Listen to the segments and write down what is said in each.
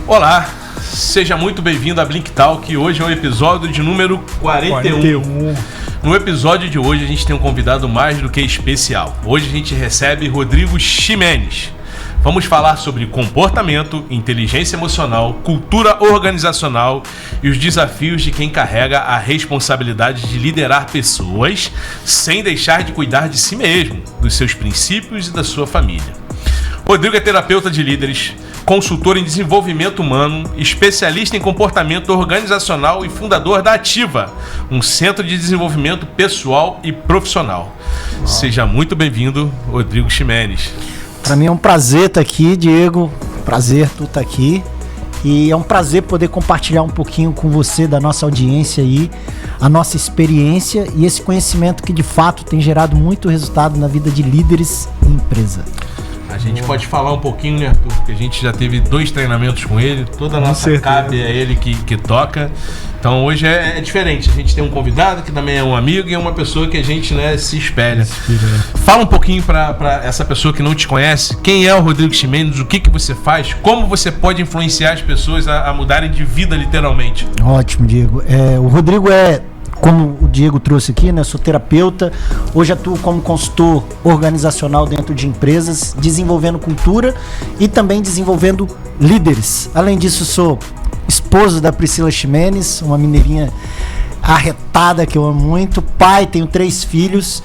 Olá, seja muito bem-vindo a Blink Talk. Hoje é o episódio de número 41. No episódio de hoje a gente tem um convidado mais do que especial. Hoje a gente recebe Rodrigo Ximenes. Vamos falar sobre comportamento, inteligência emocional, cultura organizacional e os desafios de quem carrega a responsabilidade de liderar pessoas sem deixar de cuidar de si mesmo, dos seus princípios e da sua família. Rodrigo é terapeuta de líderes, consultor em desenvolvimento humano, especialista em comportamento organizacional e fundador da Ativa, um centro de desenvolvimento pessoal e profissional. Seja muito bem-vindo, Rodrigo Ximenes. Para mim é um prazer estar aqui, Diego. Prazer tu estar aqui. E é um prazer poder compartilhar um pouquinho com você, da nossa audiência aí, a nossa experiência e esse conhecimento que de fato tem gerado muito resultado na vida de líderes e empresa. A gente pode falar um pouquinho, né, Arthur? Porque a gente já teve 2 treinamentos com ele, toda a nossa cabe é ele que toca. Então hoje é diferente. A gente tem um convidado que também é um amigo e é uma pessoa que a gente, né, se espelha. Fala um pouquinho para essa pessoa que não te conhece, quem é o Rodrigo Ximenes, o que você faz, como você pode influenciar as pessoas a mudarem de vida literalmente. Ótimo, Diego. O Rodrigo como o Diego trouxe aqui, né? Sou terapeuta, hoje atuo como consultor organizacional dentro de empresas, desenvolvendo cultura e também desenvolvendo líderes. Além disso, sou esposo da Priscila Ximenes, uma mineirinha arretada que eu amo muito, pai, tenho 3 filhos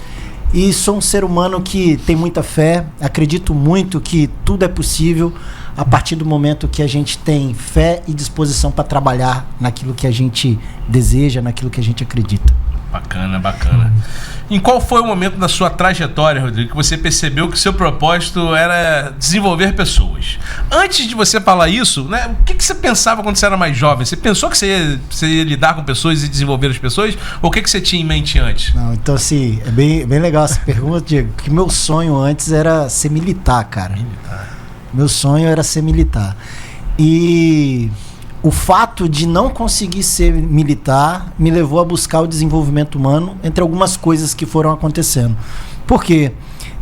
e sou um ser humano que tem muita fé, acredito muito que tudo é possível a partir do momento que a gente tem fé e disposição para trabalhar naquilo que a gente deseja, naquilo que a gente acredita. Bacana, bacana. Em qual foi o momento da sua trajetória, Rodrigo, que você percebeu que o seu propósito era desenvolver pessoas? Antes de você falar isso, né, o que você pensava quando você era mais jovem? Você pensou que você ia lidar com pessoas e desenvolver as pessoas? Ou o que você tinha em mente antes? Não, então assim, é bem legal essa pergunta, Diego, que meu sonho antes era ser militar, cara. Meu sonho era ser militar. E o fato de não conseguir ser militar me levou a buscar o desenvolvimento humano, entre algumas coisas que foram acontecendo. Por quê?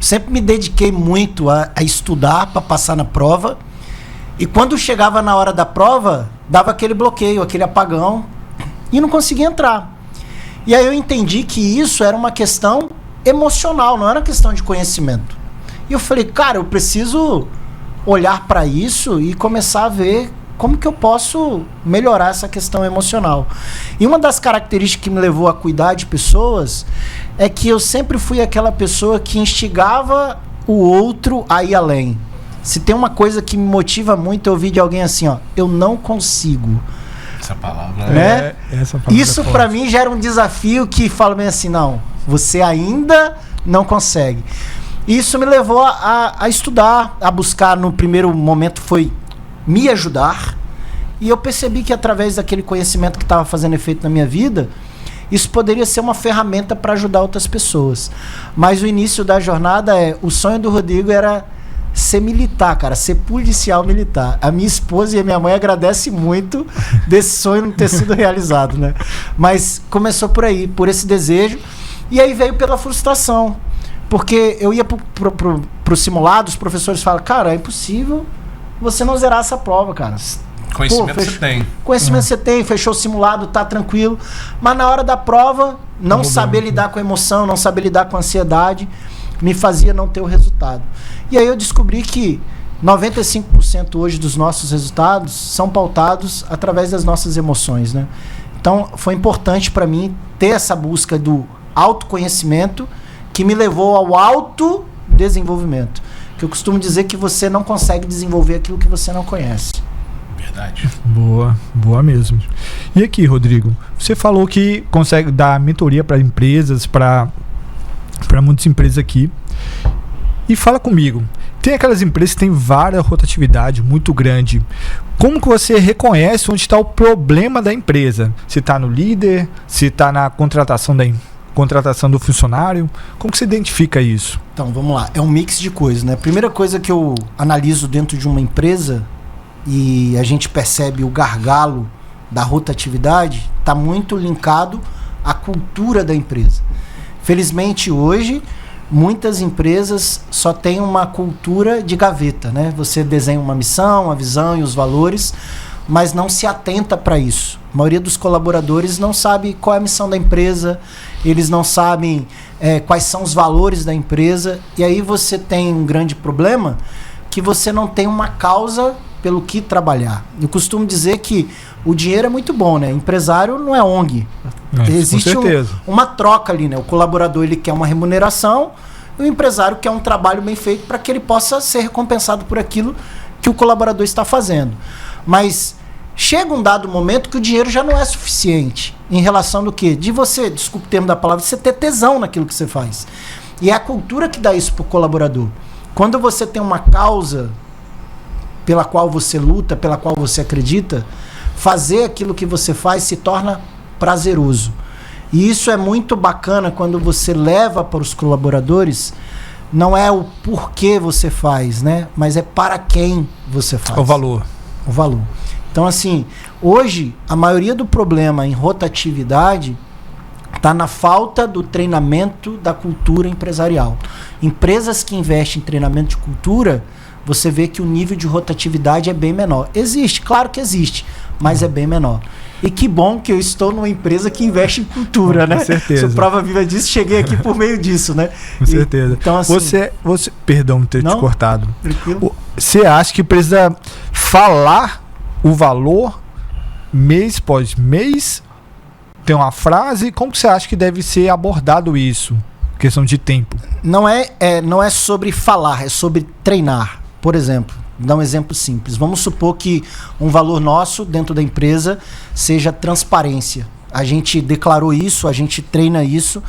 Sempre me dediquei muito a estudar para passar na prova. E quando chegava na hora da prova, dava aquele bloqueio, aquele apagão, e não conseguia entrar. E aí eu entendi que isso era uma questão emocional, não era uma questão de conhecimento. E eu falei, cara, eu preciso olhar para isso e começar a ver como que eu posso melhorar essa questão emocional. E uma das características que me levou a cuidar de pessoas é que eu sempre fui aquela pessoa que instigava o outro a ir além. Se tem uma coisa que me motiva muito é ouvir de alguém assim, ó, eu não consigo. Essa palavra, né? Isso para mim gera um desafio que fala bem assim, não, você ainda não consegue. Isso me levou a estudar, a buscar, no primeiro momento foi me ajudar, e eu percebi que através daquele conhecimento que estava fazendo efeito na minha vida, isso poderia ser uma ferramenta para ajudar outras pessoas. Mas o início da jornada o sonho do Rodrigo era ser militar, cara, ser policial militar. A minha esposa e a minha mãe agradecem muito desse sonho não ter sido realizado, né? Mas começou por aí, por esse desejo, e aí veio pela frustração. Porque eu ia pro simulado, os professores falam, cara, é impossível você não zerar essa prova, cara. Conhecimento você tem. Conhecimento você tem, fechou o simulado, tá tranquilo. Mas na hora da prova, não saber lidar com a emoção, não saber lidar com a ansiedade, me fazia não ter o resultado. E aí eu descobri que 95% hoje dos nossos resultados são pautados através das nossas emoções, né? Então foi importante para mim ter essa busca do autoconhecimento que me levou ao autodesenvolvimento. Que eu costumo dizer que você não consegue desenvolver aquilo que você não conhece. Verdade. Boa mesmo. E aqui, Rodrigo, você falou que consegue dar mentoria para empresas, para muitas empresas aqui. E fala comigo, tem aquelas empresas que têm várias rotatividade muito grande. Como que você reconhece onde está o problema da empresa? Se está no líder, se está na contratação do funcionário, como que você identifica isso? Então, vamos lá, é um mix de coisas, né? Primeira coisa que eu analiso dentro de uma empresa e a gente percebe o gargalo da rotatividade, está muito linkado à cultura da empresa. Felizmente hoje, muitas empresas só têm uma cultura de gaveta, né? Você desenha uma missão, a visão e os valores, mas não se atenta para isso. A maioria dos colaboradores não sabe qual é a missão da empresa, eles não sabem quais são os valores da empresa, e aí você tem um grande problema que você não tem uma causa pelo que trabalhar. Eu costumo dizer que o dinheiro é muito bom, né? Empresário não é ONG. Existe uma troca ali, né? O colaborador ele quer uma remuneração, e o empresário quer um trabalho bem feito para que ele possa ser recompensado por aquilo que o colaborador está fazendo. Mas chega um dado momento que o dinheiro já não é suficiente em relação do quê? De você, desculpe o termo da palavra, você ter tesão naquilo que você faz. E é a cultura que dá isso para o colaborador. Quando você tem uma causa pela qual você luta, pela qual você acredita, fazer aquilo que você faz se torna prazeroso. E isso é muito bacana quando você leva para os colaboradores, não é o porquê você faz, né? Mas é para quem você faz. O valor. O valor. Então, assim, hoje, a maioria do problema em rotatividade está na falta do treinamento da cultura empresarial. Empresas que investem em treinamento de cultura, você vê que o nível de rotatividade é bem menor. Existe, claro que existe, mas é bem menor. E que bom que eu estou numa empresa que investe em cultura, né? Com certeza. Sou prova viva disso, cheguei aqui por meio disso, né? Com certeza. Então, assim, você, perdão ter te cortado. Tranquilo. Você acha que precisa falar o valor mês após mês? Tem uma frase? Como que você acha que deve ser abordado isso? Questão de tempo. Não é sobre falar, é sobre treinar. Por exemplo, vou dar um exemplo simples. Vamos supor que um valor nosso dentro da empresa seja transparência. A gente declarou isso, a gente treina isso.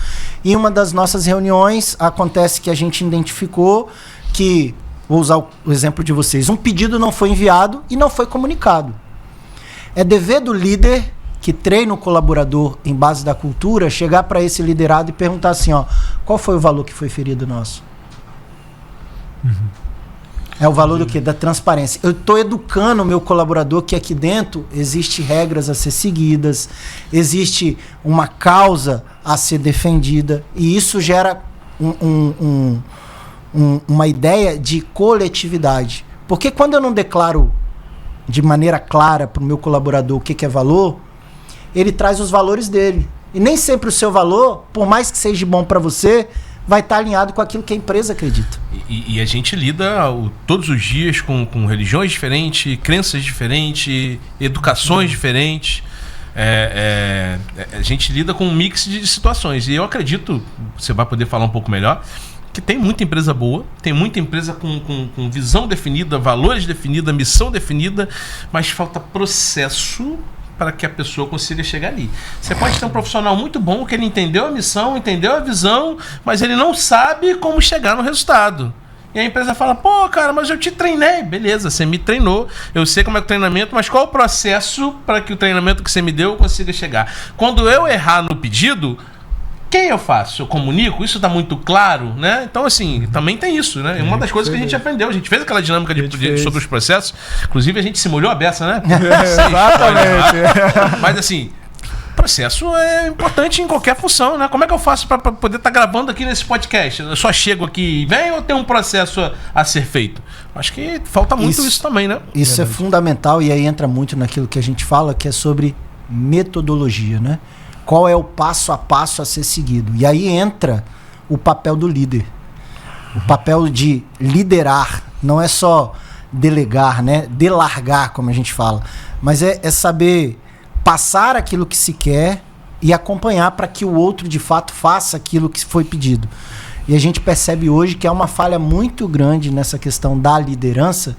E em uma das nossas reuniões acontece que a gente identificou que, vou usar o exemplo de vocês, um pedido não foi enviado e não foi comunicado. É dever do líder que treina o colaborador em base da cultura chegar para esse liderado e perguntar assim, ó, qual foi o valor que foi ferido nosso? É o valor do quê? Da transparência. Eu estou educando o meu colaborador que aqui dentro existe regras a ser seguidas, existe uma causa a ser defendida, e isso gera uma ideia de coletividade. Porque quando eu não declaro de maneira clara para o meu colaborador o que é valor, ele traz os valores dele. E nem sempre o seu valor, por mais que seja bom para você, vai estar alinhado com aquilo que a empresa acredita. E a gente lida todos os dias com religiões diferentes, crenças diferentes, educações diferentes. A gente lida com um mix de situações. E eu acredito, você vai poder falar um pouco melhor, que tem muita empresa boa, tem muita empresa com visão definida, valores definidos, missão definida, mas falta processo para que a pessoa consiga chegar ali. Você pode ter um profissional muito bom que ele entendeu a missão, entendeu a visão, mas ele não sabe como chegar no resultado. E a empresa fala, pô, cara, mas eu te treinei. Beleza, você me treinou, eu sei como é o treinamento, mas qual o processo para que o treinamento que você me deu consiga chegar? Quando eu errar no pedido, quem eu faço? Eu comunico? Isso está muito claro, né? Então, assim, também tem isso, né? Uma das coisas que a gente aprendeu. A gente fez aquela dinâmica sobre os processos. Inclusive, a gente se molhou a beça, né? Exatamente. Mas, assim, processo é importante em qualquer função, né? Como é que eu faço para poder estar gravando aqui nesse podcast? Eu só chego aqui e vem ou tem um processo a ser feito? Acho que falta muito isso também, né? Isso é fundamental, e aí entra muito naquilo que a gente fala, que é sobre metodologia, né? Qual é o passo a passo a ser seguido? E aí entra o papel do líder. O papel de liderar. Não é só delegar, né? Delargar, como a gente fala. Mas é saber passar aquilo que se quer e acompanhar para que o outro, de fato, faça aquilo que foi pedido. E a gente percebe hoje que há uma falha muito grande nessa questão da liderança,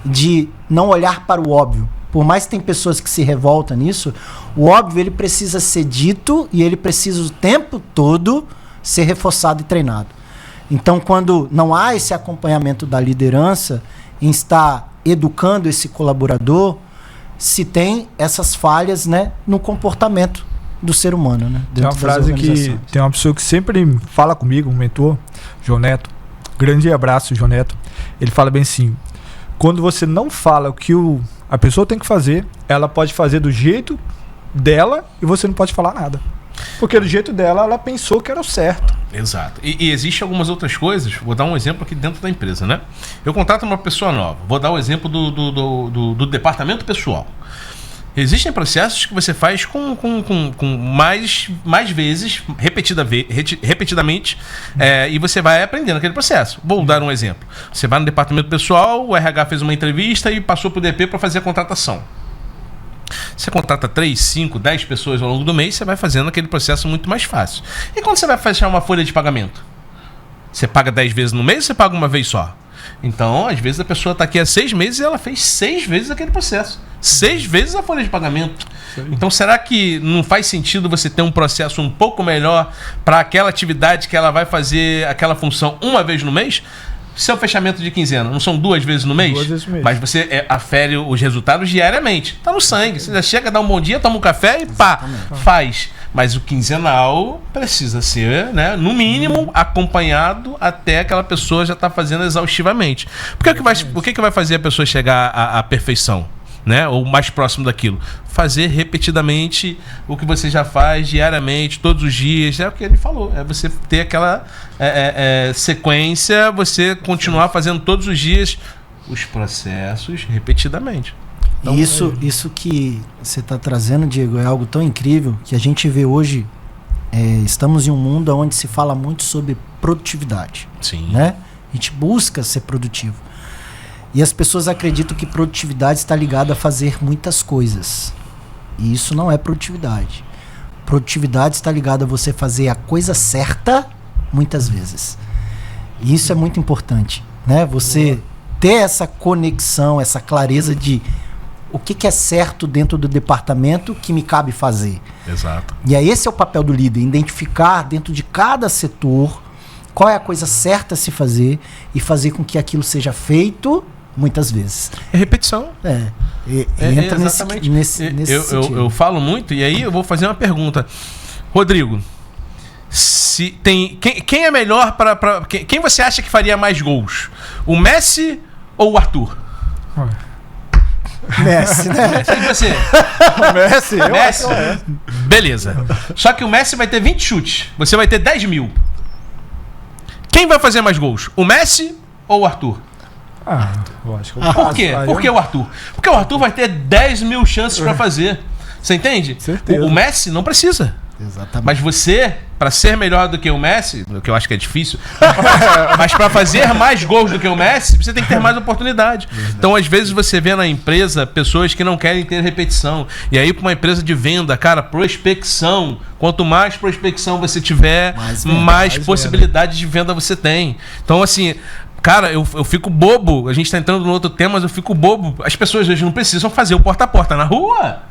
de não olhar para o óbvio. Por mais que tem pessoas que se revoltam nisso, o óbvio ele precisa ser dito e ele precisa o tempo todo ser reforçado e treinado. Então, quando não há esse acompanhamento da liderança em estar educando esse colaborador, se tem essas falhas, né, no comportamento do ser humano, né? Tem uma frase que tem uma pessoa que sempre fala comigo, um mentor, João Neto. Grande abraço, João Neto. Ele fala bem assim: quando você não fala o que a pessoa tem que fazer, ela pode fazer do jeito dela e você não pode falar nada. Porque do jeito dela, ela pensou que era o certo. Exato. E existem algumas outras coisas. Vou dar um exemplo aqui dentro da empresa, né? Eu contrato uma pessoa nova. Vou dar o exemplo do departamento pessoal. Existem processos que você faz com mais vezes, repetidamente, e você vai aprendendo aquele processo. Vou dar um exemplo. Você vai no departamento pessoal, o RH fez uma entrevista e passou para o DP para fazer a contratação. Você contrata 3, 5, 10 pessoas ao longo do mês, você vai fazendo aquele processo muito mais fácil. E quando você vai fechar uma folha de pagamento? Você paga 10 vezes no mês ou você paga uma vez só? Então, às vezes a pessoa está aqui há 6 meses e ela fez 6 vezes aquele processo. 6 vezes a folha de pagamento. Então, será que não faz sentido você ter um processo um pouco melhor para aquela atividade que ela vai fazer aquela função uma vez no mês? Seu fechamento de quinzena, não são 2 vezes no mês? 2 vezes no mês. Mas você afere os resultados diariamente. Tá no sangue. Você já chega, dá um bom dia, toma um café e pá, faz. Mas o quinzenal precisa ser, né, no mínimo, acompanhado até aquela pessoa já estar fazendo exaustivamente. O que vai fazer a pessoa chegar à perfeição? Né? Ou mais próximo daquilo? Fazer repetidamente o que você já faz diariamente, todos os dias. É o que ele falou. É você ter aquela sequência, você continuar fazendo todos os dias os processos repetidamente. Então, isso que você está trazendo, Diego, é algo tão incrível que a gente vê hoje. Estamos em um mundo onde se fala muito sobre produtividade. Sim. Né? A gente busca ser produtivo. E as pessoas acreditam que produtividade está ligada a fazer muitas coisas. E isso não é produtividade. Produtividade está ligada a você fazer a coisa certa muitas vezes. E isso é muito importante, né? Você ter essa conexão, essa clareza de o que é certo dentro do departamento que me cabe fazer. Exato. E aí esse é o papel do líder, identificar dentro de cada setor qual é a coisa certa a se fazer e fazer com que aquilo seja feito muitas vezes. É repetição. Entra nesse sentido. Eu falo muito, e aí eu vou fazer uma pergunta. Rodrigo, quem é melhor para... Quem você acha que faria mais gols? O Messi ou o Arthur? Messi, né? E você? Messi? Beleza. Só que o Messi vai ter 20 chutes. Você vai ter 10 mil. Quem vai fazer mais gols? O Messi ou o Arthur? Eu acho que Por quê? Por que o Arthur? Porque o Arthur vai ter 10 mil chances para fazer. Você entende? Certeza. O Messi não precisa. Exatamente. Mas você, para ser melhor do que o Messi, o que eu acho que é difícil, mas para fazer mais gols do que o Messi, você tem que ter mais oportunidade. Verdade. Então, às vezes, você vê na empresa pessoas que não querem ter repetição. E aí, para uma empresa de venda, cara, prospecção. Quanto mais prospecção você tiver, mais possibilidade de venda você tem. Então, assim... Cara, eu fico bobo. A gente tá entrando no outro tema, mas eu fico bobo. As pessoas hoje não precisam fazer o porta a porta na rua.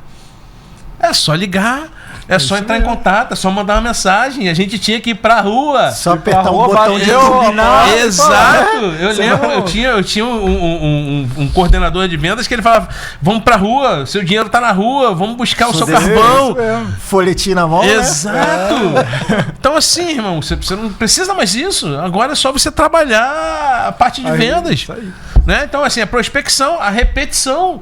É só ligar, é só entrar em contato, é só mandar uma mensagem. A gente tinha que ir pra rua. Só apertar um botão de combinar. Exato. Eu lembro, eu tinha um coordenador de vendas que ele falava: vamos pra rua, seu dinheiro tá na rua, vamos buscar o seu carvão. Folhetim na mão. Exato. Então, assim, irmão, você não precisa mais disso. Agora é só você trabalhar a parte de vendas. Isso aí. Né? Então, assim, a prospecção, a repetição.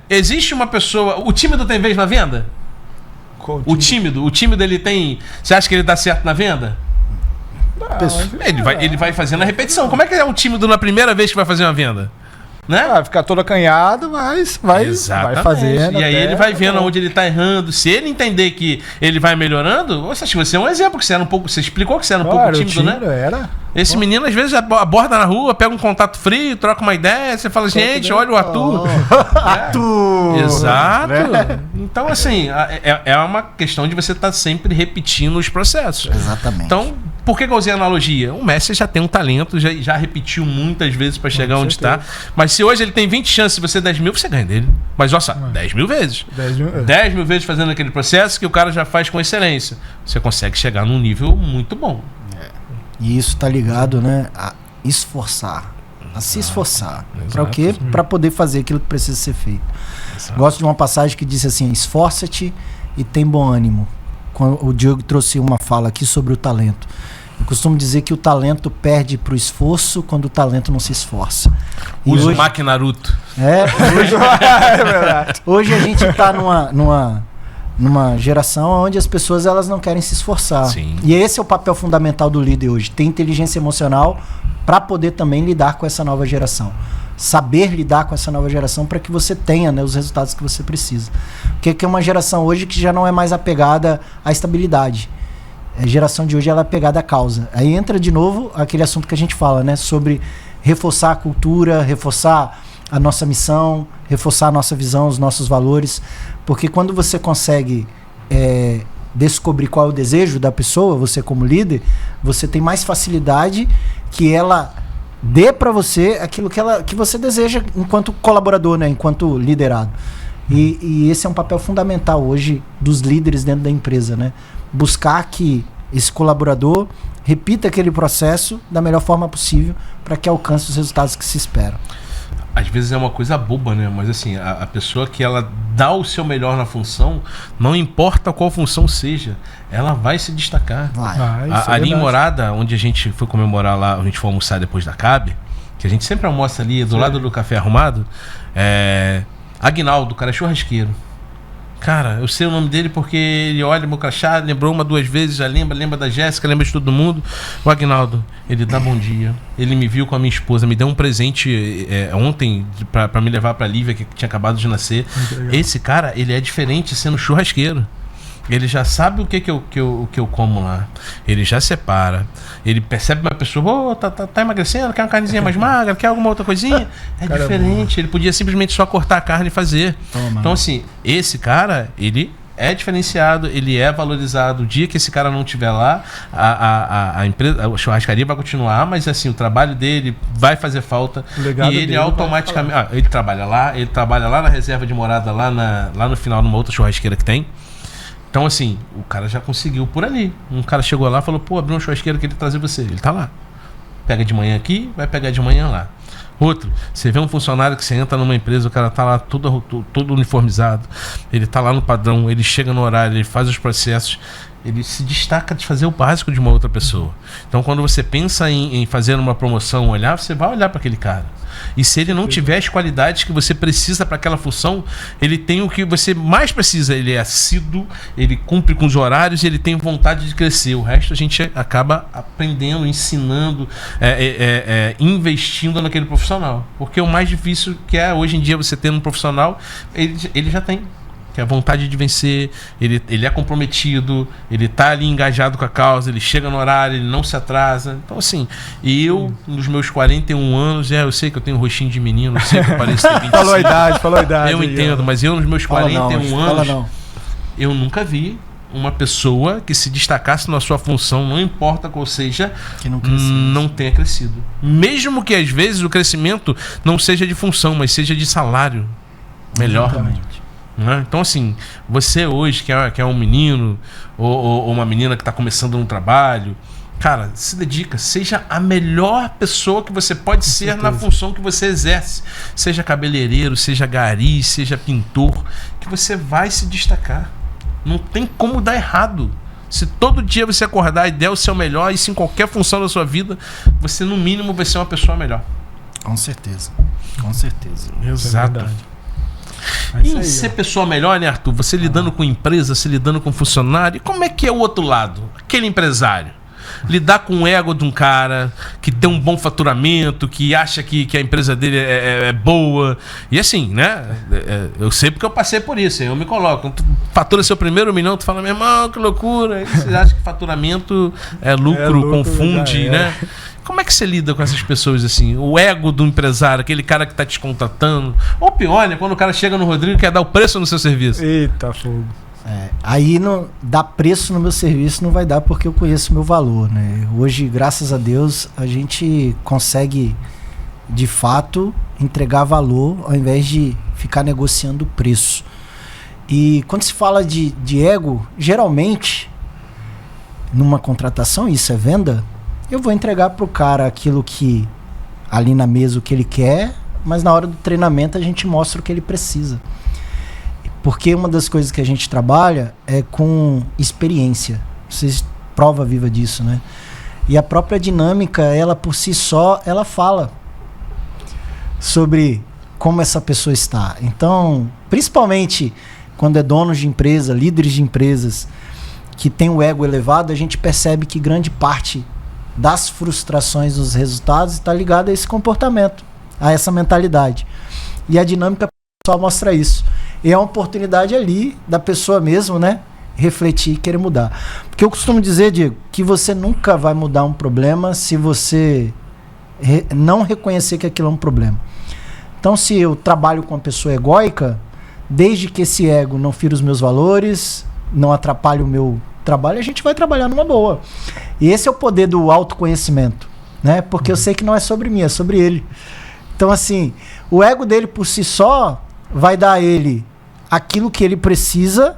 Existe uma pessoa. O tímido tem vez na venda? O tímido ele tem. Você acha que ele dá certo na venda? Ele vai fazendo a repetição. Como é que é um tímido na primeira vez que vai fazer uma venda? Né? Vai ficar todo acanhado, mas vai fazendo. E aí ele vai vendo onde ele tá errando. Se ele entender que ele vai melhorando, você é um exemplo, que você explicou que você era um pouco tímido, né? Esse menino às vezes aborda na rua, pega um contato frio, troca uma ideia, você fala, gente, olha o Arthur. Arthur! Exato. Né? Então, assim, é uma questão de você estar sempre repetindo os processos. Exatamente. Então, por que eu usei a analogia? O Messi já tem um talento, já repetiu muitas vezes para chegar onde está. Mas se hoje ele tem 20 chances e você 10 mil, você ganha dele. Mas olha só, 10 mil vezes. 10 mil vezes fazendo aquele processo que o cara já faz com excelência. Você consegue chegar num nível muito bom. E isso tá ligado, né, a esforçar. A se esforçar. Para o quê? Para poder fazer aquilo que precisa ser feito. Exato. Gosto de uma passagem que diz assim: esforça-te e tem bom ânimo. Quando o Diego trouxe uma fala aqui sobre o talento. Eu costumo dizer que o talento perde pro esforço quando o talento não se esforça. Uzumaki Naruto. Hoje a gente tá numa numa geração onde as pessoas elas não querem se esforçar. Sim. E esse é o papel fundamental do líder hoje, ter inteligência emocional para poder também lidar com essa nova geração. Saber lidar com essa nova geração para que você tenha, né, os resultados que você precisa. Porque é uma geração hoje que já não é mais apegada à estabilidade. A geração de hoje ela é apegada à causa. Aí entra de novo aquele assunto que a gente fala, né, sobre reforçar a cultura, reforçar a nossa missão, reforçar a nossa visão, os nossos valores. Porque quando você consegue descobrir qual é o desejo da pessoa, você como líder, você tem mais facilidade que ela dê para você aquilo que você deseja enquanto colaborador, né? Enquanto liderado. E esse é um papel fundamental hoje dos líderes dentro da empresa, né? Buscar que esse colaborador repita aquele processo da melhor forma possível para que alcance os resultados que se esperam. Às vezes é uma coisa boba, né? Mas assim, a pessoa que ela dá o seu melhor na função, não importa qual função seja, ela vai se destacar. Ali em Morada, onde a gente foi comemorar lá, a gente foi almoçar depois da CAB, que a gente sempre almoça ali do lado do Café Arrumado, Aguinaldo, o cara é churrasqueiro. Cara, eu sei o nome dele porque ele olha meu crachá, lembrou 2 vezes, já lembra da Jéssica, lembra de todo mundo. O Aguinaldo, ele dá bom dia. Ele me viu com a minha esposa, me deu um presente ontem pra me levar pra Lívia, que tinha acabado de nascer. Esse cara, ele é diferente sendo churrasqueiro. Ele já sabe o que eu como lá. Ele já separa. Ele percebe uma pessoa, tá emagrecendo, quer uma carnezinha mais magra, quer alguma outra coisinha? É diferente. Ele podia simplesmente só cortar a carne e fazer. Então, assim, esse cara, ele é diferenciado, ele é valorizado. O dia que esse cara não estiver lá, a empresa, a churrascaria vai continuar, mas assim, o trabalho dele vai fazer falta. E ele automaticamente. Ele trabalha lá na reserva de morada, lá no final, numa outra churrasqueira que tem. Então, assim, o cara já conseguiu por ali. Um cara chegou lá e falou, abriu uma churrasqueira, queria trazer você. Ele tá lá. Pega de manhã aqui, vai pegar de manhã lá. Outro, você vê um funcionário que você entra numa empresa, o cara tá lá todo uniformizado. Ele tá lá no padrão, ele chega no horário, ele faz os processos. Ele se destaca de fazer o básico de uma outra pessoa. Então, quando você pensa em fazer uma promoção, olhar, você vai olhar para aquele cara. E se ele não tiver as qualidades que você precisa para aquela função, ele tem o que você mais precisa. Ele é assíduo, ele cumpre com os horários e ele tem vontade de crescer. O resto a gente acaba aprendendo, ensinando, investindo naquele profissional. Porque o mais difícil que é hoje em dia você ter um profissional, ele já tem. Que é a vontade de vencer, ele é comprometido, ele tá ali engajado com a causa, ele chega no horário, ele não se atrasa. Então, assim, nos meus 41 anos, eu sei que eu tenho um rostinho de menino, eu sei que eu pareço ter 25. Falou a idade. Eu entendo, mas eu nos meus 41 anos, eu nunca vi uma pessoa que se destacasse na sua função, não importa qual seja, que não tenha crescido. Mesmo que às vezes o crescimento não seja de função, mas seja de salário melhor. Exatamente. Então, assim, você hoje que é um menino ou uma menina que está começando no trabalho, cara, se dedica, seja a melhor pessoa que você pode ser na função que você exerce. Seja cabeleireiro, seja gari, seja pintor, que você vai se destacar. Não tem como dar errado. Se todo dia você acordar e der o seu melhor, isso em qualquer função da sua vida, você no mínimo vai ser uma pessoa melhor. Com certeza. Exato. E ser pessoa melhor, né, Arthur? Você lidando com empresa, você lidando com funcionário. E como é que é o outro lado? Aquele empresário. Lidar com o ego de um cara que tem um bom faturamento, que acha que a empresa dele é boa. E assim, né? Eu sei porque eu passei por isso. Eu me coloco. Tu fatura seu primeiro milhão, tu fala, meu irmão, que loucura. Aí você acha que faturamento é lucro, confunde, né? Como é que você lida com essas pessoas assim? O ego do empresário, aquele cara que tá te contratando. Ou pior, né? Quando o cara chega no Rodrigo e quer dar o preço no seu serviço. Eita, fogo. Aí não dá preço no meu serviço, não vai dar porque eu conheço o meu valor, né? Hoje, graças a Deus, a gente consegue de fato entregar valor ao invés de ficar negociando preço. E quando se fala de ego, geralmente numa contratação, isso é venda, eu vou entregar pro cara aquilo que ali na mesa o que ele quer, mas na hora do treinamento a gente mostra o que ele precisa. Porque uma das coisas que a gente trabalha é com experiência. Vocês prova viva disso, né? E a própria dinâmica, ela por si só, ela fala sobre como essa pessoa está. Então, principalmente quando é donos de empresa, líderes de empresas que tem o ego elevado, a gente percebe que grande parte das frustrações dos resultados está ligada a esse comportamento, a essa mentalidade. E a dinâmica pessoal mostra isso. E é uma oportunidade ali da pessoa mesmo, né, refletir e querer mudar. Porque eu costumo dizer, Diego, que você nunca vai mudar um problema se você não reconhecer que aquilo é um problema. Então, se eu trabalho com uma pessoa egóica, desde que esse ego não fira os meus valores, não atrapalhe o meu trabalho, a gente vai trabalhar numa boa. E esse é o poder do autoconhecimento, né? Porque eu sei que não é sobre mim, é sobre ele. Então, assim, o ego dele por si só vai dar a ele aquilo que ele precisa,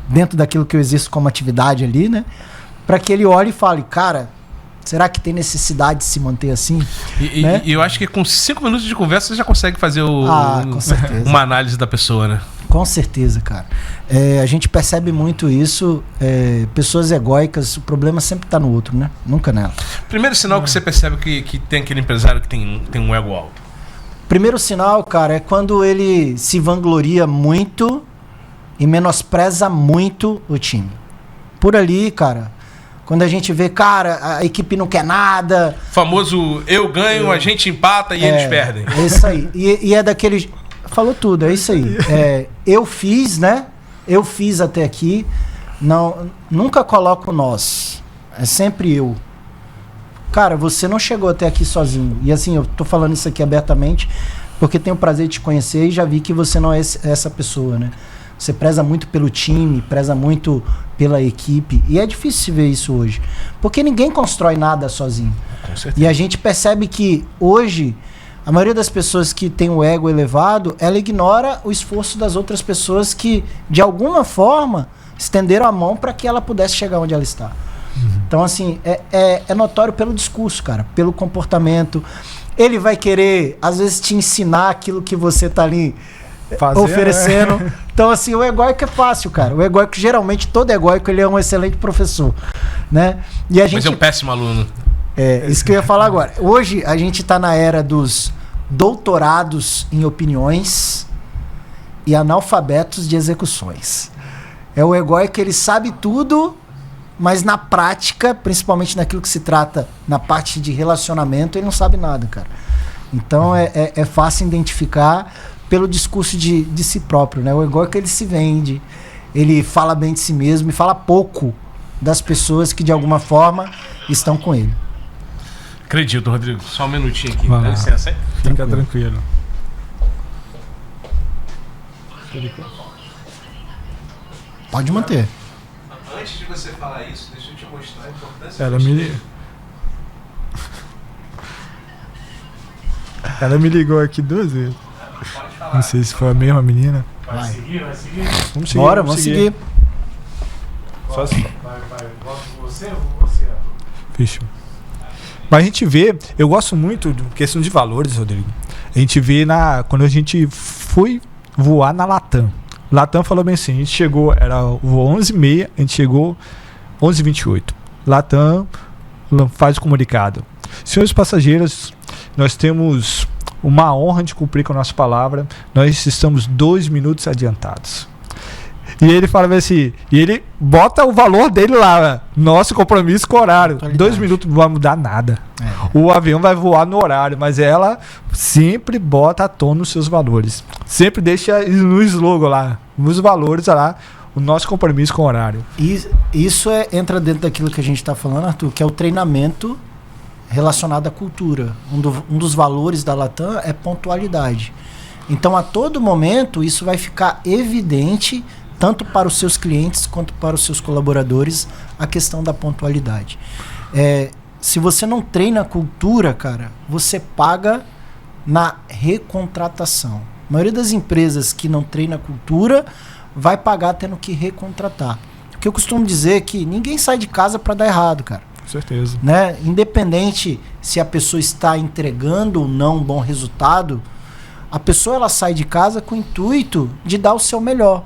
dentro daquilo que eu exerço como atividade ali, né? Para que ele olhe e fale, cara, será que tem necessidade de se manter assim? Né? E eu acho que com 5 minutos de conversa você já consegue fazer com certeza. Uma análise da pessoa, né? Com certeza, cara. A gente percebe muito isso. Pessoas egóicas, o problema sempre está no outro, né? Nunca nela. Primeiro sinal que você percebe que tem aquele empresário que tem um ego alto. Primeiro sinal, cara, é quando ele se vangloria muito e menospreza muito o time. Por ali, cara, quando a gente vê, cara, a equipe não quer nada. Famoso eu ganho, a gente empata e eles perdem. É isso aí. E é daquele... Falou tudo, é isso aí. Eu fiz, né? Eu fiz até aqui. Não, nunca coloco nós. É sempre eu. Cara, você não chegou até aqui sozinho. E assim, eu tô falando isso aqui abertamente porque tenho o prazer de te conhecer e já vi que você não é essa pessoa, né? Você preza muito pelo time, preza muito pela equipe. E é difícil ver isso hoje. Porque ninguém constrói nada sozinho. Com certeza. E a gente percebe que hoje, a maioria das pessoas que tem o ego elevado, ela ignora o esforço das outras pessoas que, de alguma forma, estenderam a mão para que ela pudesse chegar onde ela está. Então, assim, é notório pelo discurso, cara, pelo comportamento. Ele vai querer, às vezes, te ensinar aquilo que você tá ali oferecendo. Então, assim, o egóico é fácil, cara. O egóico, geralmente, todo egóico, ele é um excelente professor, né? E a gente... Mas é um péssimo aluno. Isso que eu ia falar agora. Hoje, a gente tá na era dos doutorados em opiniões e analfabetos de execuções. É o egóico, ele sabe tudo, mas na prática, principalmente naquilo que se trata na parte de relacionamento, ele não sabe nada, cara. Então é fácil identificar pelo discurso de si próprio, né? O egóico, ele se vende, ele fala bem de si mesmo e fala pouco das pessoas que de alguma forma estão com ele. Acredito, Rodrigo. Só um minutinho aqui. Vai Dá lá. licença aí. Fica tranquilo. Pode manter. Antes de você falar isso, deixa eu te mostrar a importância. Ela me ligou aqui 2 vezes. Pode falar. Não sei se foi a mesma menina. Vai seguir. Vamos seguir. Bora, vamos seguir. Só assim. Vai. Gosto de você ou você? Fechou. Mas a gente vê, eu gosto muito de questão de valores, Rodrigo. A gente vê quando a gente foi voar na Latam. Latam falou bem assim, a gente chegou, era o voo 11h30, a gente chegou 11h28. Latam faz o comunicado. Senhores passageiros, nós temos uma honra de cumprir com a nossa palavra. Nós estamos 2 minutos adiantados. E ele fala assim, e ele bota o valor dele lá, nosso compromisso com o horário. 2 minutos não vai mudar nada. O avião vai voar no horário, mas ela sempre bota à tona os seus valores. Sempre deixa no slogan lá, nos valores lá, o nosso compromisso com o horário. Isso entra dentro daquilo que a gente está falando, Arthur, que é o treinamento relacionado à cultura. Um dos valores da Latam é pontualidade. Então, a todo momento, isso vai ficar evidente tanto para os seus clientes quanto para os seus colaboradores, a questão da pontualidade. Se você não treina a cultura, cara, você paga na recontratação. A maioria das empresas que não treina a cultura vai pagar tendo que recontratar. O que eu costumo dizer é que ninguém sai de casa para dar errado, cara. Com certeza. Né? Independente se a pessoa está entregando ou não um bom resultado, a pessoa ela sai de casa com o intuito de dar o seu melhor.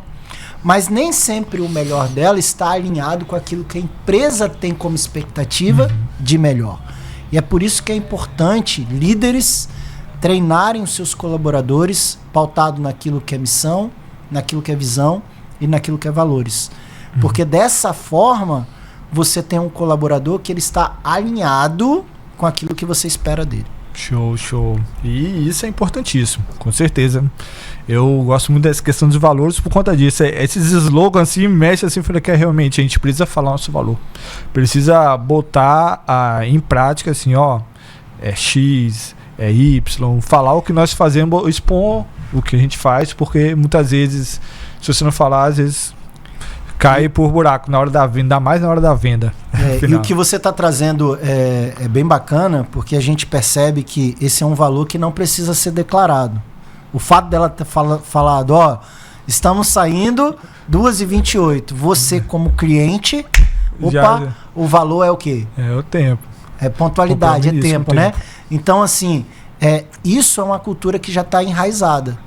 Mas nem sempre o melhor dela está alinhado com aquilo que a empresa tem como expectativa de melhor. E é por isso que é importante líderes treinarem os seus colaboradores pautado naquilo que é missão, naquilo que é visão e naquilo que é valores. Porque dessa forma, você tem um colaborador que ele está alinhado com aquilo que você espera dele. Show. E isso é importantíssimo, com certeza. Eu gosto muito dessa questão dos valores por conta disso. Esses slogans assim, mexe assim, falei que realmente a gente precisa falar nosso valor. Precisa botar em prática assim, ó, é X, é Y, falar o que nós fazemos, expor o que a gente faz, porque muitas vezes, se você não falar, às vezes cai por buraco na hora da venda, ainda mais na hora da venda. E o que você está trazendo é bem bacana, porque a gente percebe que esse é um valor que não precisa ser declarado. O fato dela ter falado, ó, estamos saindo 2h28. Você como cliente, o valor é o quê? É o tempo. É pontualidade, é tempo, né? Então, assim, isso é uma cultura que já está enraizada.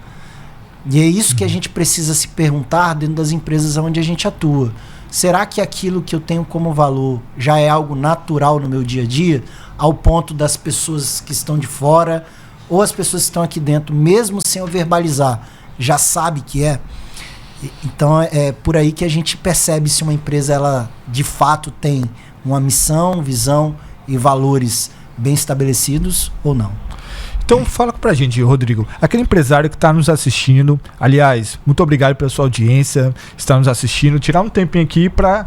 E é isso que a gente precisa se perguntar dentro das empresas onde a gente atua. Será que aquilo que eu tenho como valor já é algo natural no meu dia a dia, ao ponto das pessoas que estão de fora ou as pessoas que estão aqui dentro, mesmo sem eu verbalizar, já sabe que é? Então é por aí que a gente percebe se uma empresa ela de fato tem uma missão, visão e valores bem estabelecidos ou não. Então fala pra gente, Rodrigo, aquele empresário que está nos assistindo, aliás, muito obrigado pela sua audiência, está nos assistindo, tirar um tempinho aqui para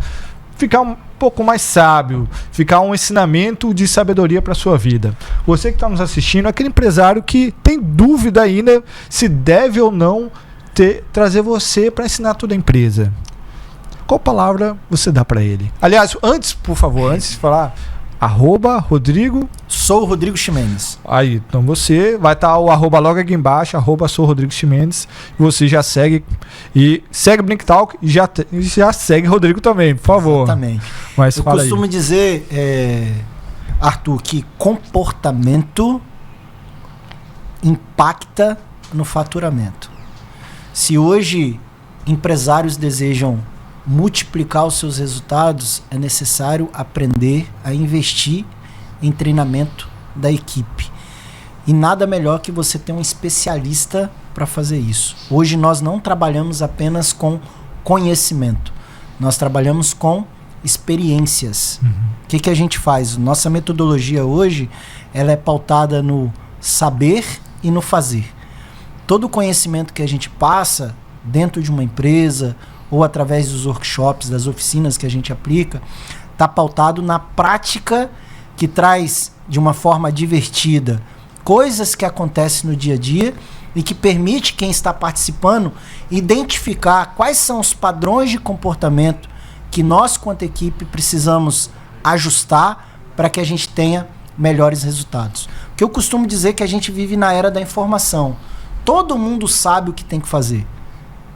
ficar um pouco mais sábio, ficar um ensinamento de sabedoria para sua vida. Você que está nos assistindo, aquele empresário que tem dúvida ainda se deve ou não trazer você para ensinar toda a empresa. Qual palavra você dá para ele? Aliás, antes de falar, @Rodrigo. Sou o Rodrigo Ximenes. Aí, então você vai estar o @ logo aqui embaixo, @sou Rodrigo Ximenes. Você já segue e segue o Blink Talk e já segue Rodrigo também, por favor. Exatamente. Mas eu costumo dizer, Arthur, que comportamento impacta no faturamento. Se hoje empresários desejam multiplicar os seus resultados, é necessário aprender a investir em treinamento da equipe. E nada melhor que você ter um especialista para fazer isso. Hoje nós não trabalhamos apenas com conhecimento, nós trabalhamos com experiências. O que a gente faz? Nossa metodologia hoje ela é pautada no saber e no fazer. Todo o conhecimento que a gente passa dentro de uma empresa ou através dos workshops, das oficinas que a gente aplica, está pautado na prática que traz de uma forma divertida coisas que acontecem no dia a dia e que permite quem está participando identificar quais são os padrões de comportamento que nós, quanto equipe, precisamos ajustar para que a gente tenha melhores resultados. Porque eu costumo dizer que a gente vive na era da informação. Todo mundo sabe o que tem que fazer.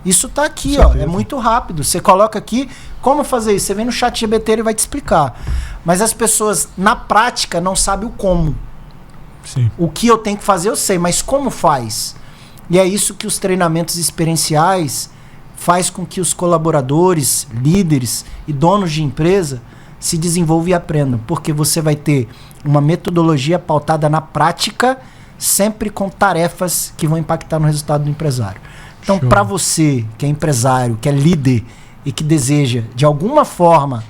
Isso está aqui, ó, é muito rápido. Você coloca aqui, como fazer isso? Você vem no ChatGPT, ele vai te explicar. Mas as pessoas, na prática, não sabem o como. Sim. O que eu tenho que fazer, eu sei, mas como faz? E é isso que os treinamentos experienciais faz com que os colaboradores, líderes e donos de empresa se desenvolvam e aprendam. Porque você vai ter uma metodologia pautada na prática, sempre com tarefas que vão impactar no resultado do empresário. Então, para você que é empresário, que é líder e que deseja, de alguma forma,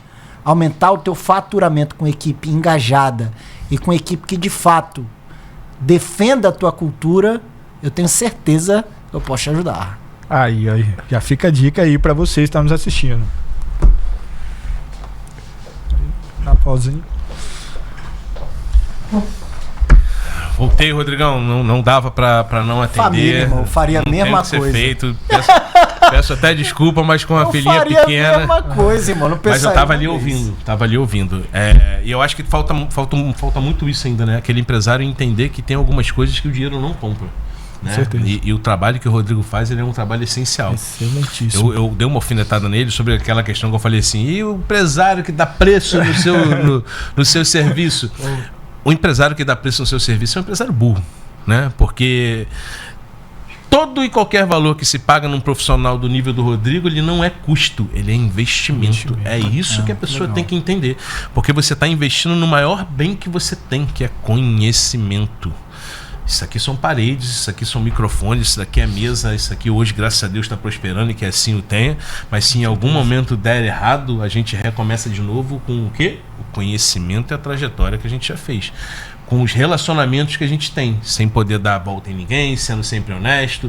aumentar o teu faturamento com equipe engajada e com equipe que, de fato, defenda a tua cultura, eu tenho certeza que eu posso te ajudar. Aí, já fica a dica aí para vocês que estão nos assistindo. Na pausinha. Voltei, Rodrigão, não dava pra não atender. Família, irmão, faria a mesma coisa. Ser feito. Peço até desculpa, mas com a filhinha pequena. Faria a mesma coisa, irmão. Não mas eu tava ali ouvindo. E eu acho que falta muito isso ainda, né? Aquele empresário entender que tem algumas coisas que o dinheiro não compra. Né? E o trabalho que o Rodrigo faz, ele é um trabalho essencial. Excelentíssimo. Eu dei uma alfinetada nele sobre aquela questão que eu falei assim, e o empresário que dá preço no seu serviço? O empresário que dá preço no seu serviço é um empresário burro, né? Porque todo e qualquer valor que se paga num profissional do nível do Rodrigo, ele não é custo, ele é investimento. É isso que a pessoa tem que entender. Porque você está investindo no maior bem que você tem, que é conhecimento. Isso aqui são paredes, isso aqui são microfones, isso daqui é mesa, isso aqui hoje, graças a Deus, está prosperando e que assim o tenha. Mas se em algum momento der errado, a gente recomeça de novo com o quê? O conhecimento e a trajetória que a gente já fez. Com os relacionamentos que a gente tem, sem poder dar a volta em ninguém, sendo sempre honesto,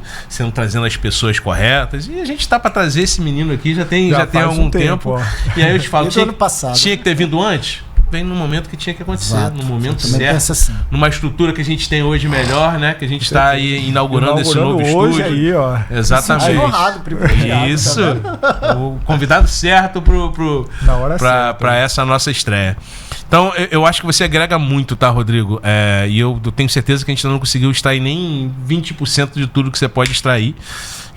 trazendo as pessoas corretas. E a gente tá para trazer esse menino aqui já tem algum tempo. E aí eu te falo, tinha que ter vindo antes? Vem no momento que tinha que acontecer, no momento certo, assim. Numa estrutura que a gente tem hoje melhor, né? Que a gente está aí inaugurando esse novo estúdio. Aí, ó. Exatamente. Isso. O convidado certo para essa nossa estreia. Então, eu acho que você agrega muito, tá, Rodrigo? E eu tenho certeza que a gente ainda não conseguiu extrair nem 20% de tudo que você pode extrair.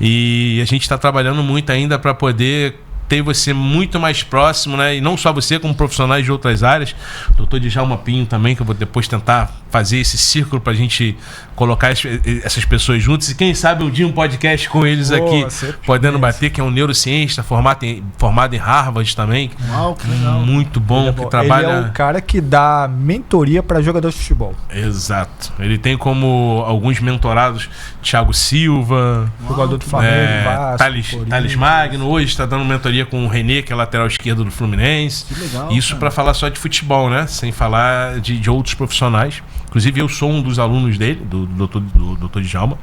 E a gente está trabalhando muito ainda para poder ter você muito mais próximo, né? E não só você, como profissionais de outras áreas. O Dr. Djalma Pinho também, que eu vou depois tentar fazer esse círculo pra gente colocar essas pessoas juntas. E quem sabe um dia um podcast com eles aqui, podendo bater, que é um neurocientista formado em Harvard também. Uau, que legal. Muito bom, que trabalha... Ele é o cara que dá mentoria para jogadores de futebol. Exato. Ele tem como alguns mentorados Thiago Silva, jogador do Flamengo, Vasco, Thales Magno, hoje está dando mentoria com o René, que é lateral esquerdo do Fluminense. Que legal. Isso para falar só de futebol, né? Sem falar de outros profissionais. Inclusive, eu sou um dos alunos dele, do Dr. Djalma.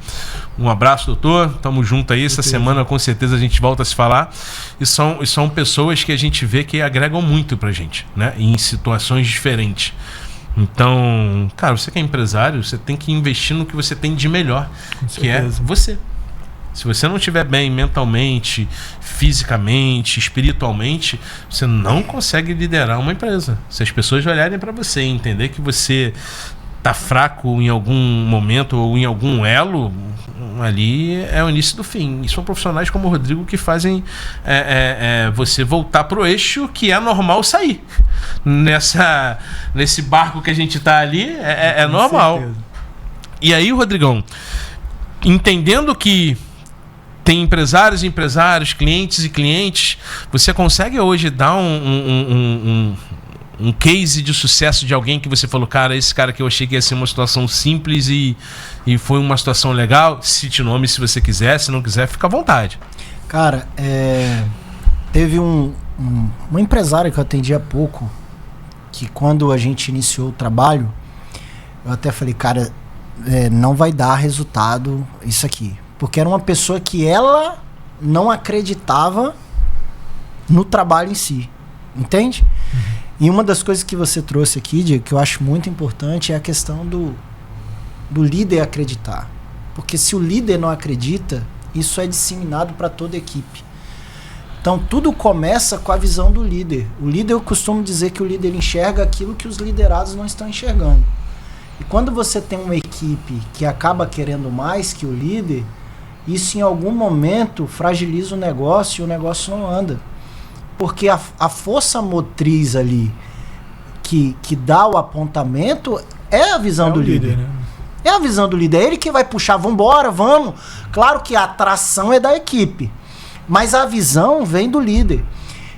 Um abraço, doutor. Tamo junto aí. Essa semana, com certeza, a gente volta a se falar. E são pessoas que a gente vê que agregam muito pra gente, né? Em situações diferentes. Então, cara, você que é empresário, você tem que investir no que você tem de melhor, que é você. Se você não estiver bem mentalmente, fisicamente, espiritualmente, você não consegue liderar uma empresa. Se as pessoas olharem para você e entender que você tá fraco em algum momento ou em algum elo, ali é o início do fim. E são profissionais como o Rodrigo que fazem você voltar pro eixo, que é normal sair. Nesse barco que a gente tá ali, é normal. Certeza. E aí, Rodrigão, entendendo que tem empresários, clientes e clientes, você consegue hoje dar um case de sucesso de alguém que você falou, cara, esse cara que eu achei que ia ser uma situação simples e foi uma situação legal? Cite nome se você quiser, se não quiser, fica à vontade. Cara, teve um empresário que eu atendi há pouco, que quando a gente iniciou o trabalho, eu até falei, cara, não vai dar resultado isso aqui. Porque era uma pessoa que ela não acreditava no trabalho em si. Entende? Uhum. E uma das coisas que você trouxe aqui, Diego, que eu acho muito importante, é a questão do líder acreditar. Porque se o líder não acredita, isso é disseminado para toda a equipe. Então tudo começa com a visão do líder. O líder, eu costumo dizer que o líder enxerga aquilo que os liderados não estão enxergando. E quando você tem uma equipe que acaba querendo mais que o líder, isso em algum momento fragiliza o negócio e o negócio não anda. Porque a força motriz ali que dá o apontamento é a visão do líder. Né? É a visão do líder. É ele que vai puxar, vambora, vamos. Claro que a atração é da equipe, mas a visão vem do líder.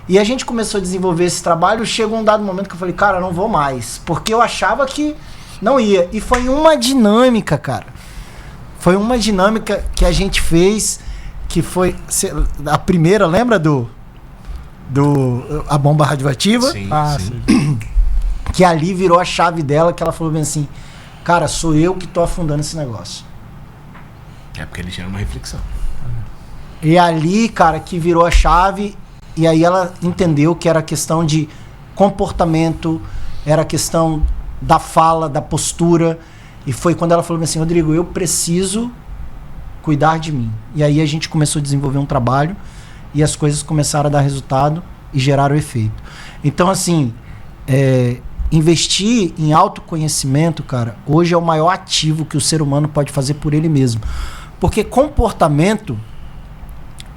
E a gente começou a desenvolver esse trabalho, chegou um dado momento que eu falei, cara, não vou mais. Porque eu achava que não ia. E foi uma dinâmica, cara. Foi uma dinâmica que a gente fez, que foi a primeira, lembra a bomba radioativa? Sim, sim. Que ali virou a chave dela, que ela falou bem assim, cara, sou eu que tô afundando esse negócio. É porque ele gera uma reflexão. E ali, cara, que virou a chave, e aí ela entendeu que era questão de comportamento, era questão da fala, da postura. E foi quando ela falou assim, Rodrigo, eu preciso cuidar de mim. E aí a gente começou a desenvolver um trabalho e as coisas começaram a dar resultado e geraram efeito. Então, assim, investir em autoconhecimento, cara, hoje é o maior ativo que o ser humano pode fazer por ele mesmo. Porque comportamento,